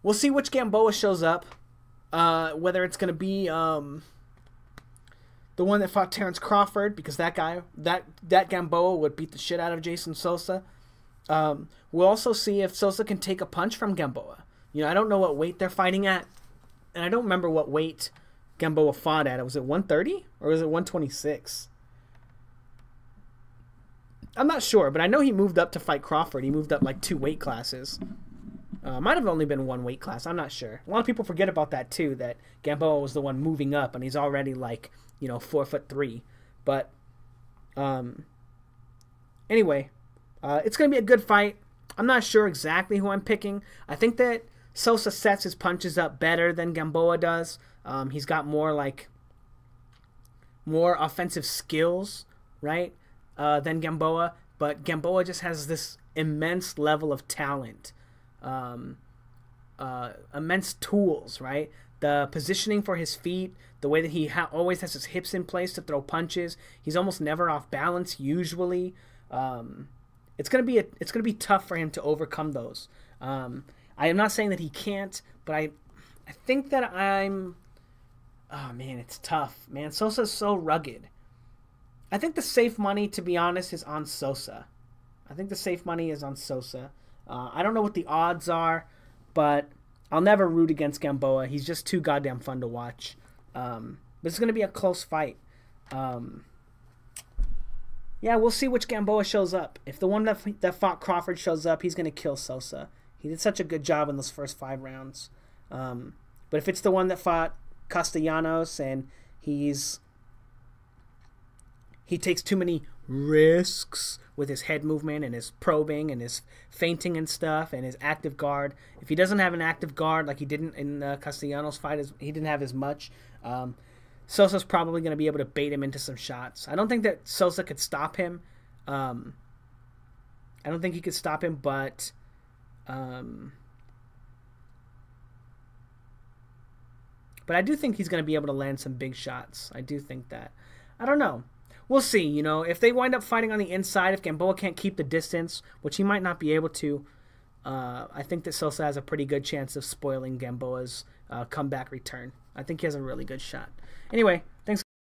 We'll see which Gamboa shows up. Whether it's going to be the one that fought Terrence Crawford, because that Gamboa would beat the shit out of Jason Sosa. We'll also see if Sosa can take a punch from Gamboa. You know, I don't know what weight they're fighting at, and I don't remember what weight Gamboa fought at. Was it 130 or was it 126? I'm not sure, but I know he moved up to fight Crawford. He moved up like 2 weight classes. Might have only been 1 weight class. I'm not sure. A lot of people forget about that too, that Gamboa was the one moving up, and he's already like, 4'3". But anyway, it's going to be a good fight. I'm not sure exactly who I'm picking. I think that Sosa sets his punches up better than Gamboa does. He's got more offensive skills, right, than Gamboa. But Gamboa just has this immense level of talent. Immense tools, right? The positioning for his feet, the way that he always has his hips in place to throw punches. He's almost never off balance usually. It's gonna be tough for him to overcome those. I am not saying that he can't, but I think that oh man, it's tough, man. Sosa's so rugged. I think the safe money, to be honest, is on Sosa. I don't know what the odds are, but I'll never root against Gamboa. He's just too goddamn fun to watch. But it's going to be a close fight. Yeah, we'll see which Gamboa shows up. If the one that fought Crawford shows up, he's going to kill Sosa. He did such a good job in those first 5 rounds. But if it's the one that fought Castellanos and he takes too many risks with his head movement and his probing and his feinting and stuff and his active guard. If he doesn't have an active guard like he didn't in the Castellanos fight, he didn't have as much, Sosa's probably going to be able to bait him into some shots. I don't think that Sosa could stop him. I don't think he could stop him, but I do think he's going to be able to land some big shots. I do think that. I don't know. We'll see, if they wind up fighting on the inside, if Gamboa can't keep the distance, which he might not be able to, I think that Sosa has a pretty good chance of spoiling Gamboa's comeback return. I think he has a really good shot. Anyway, thanks.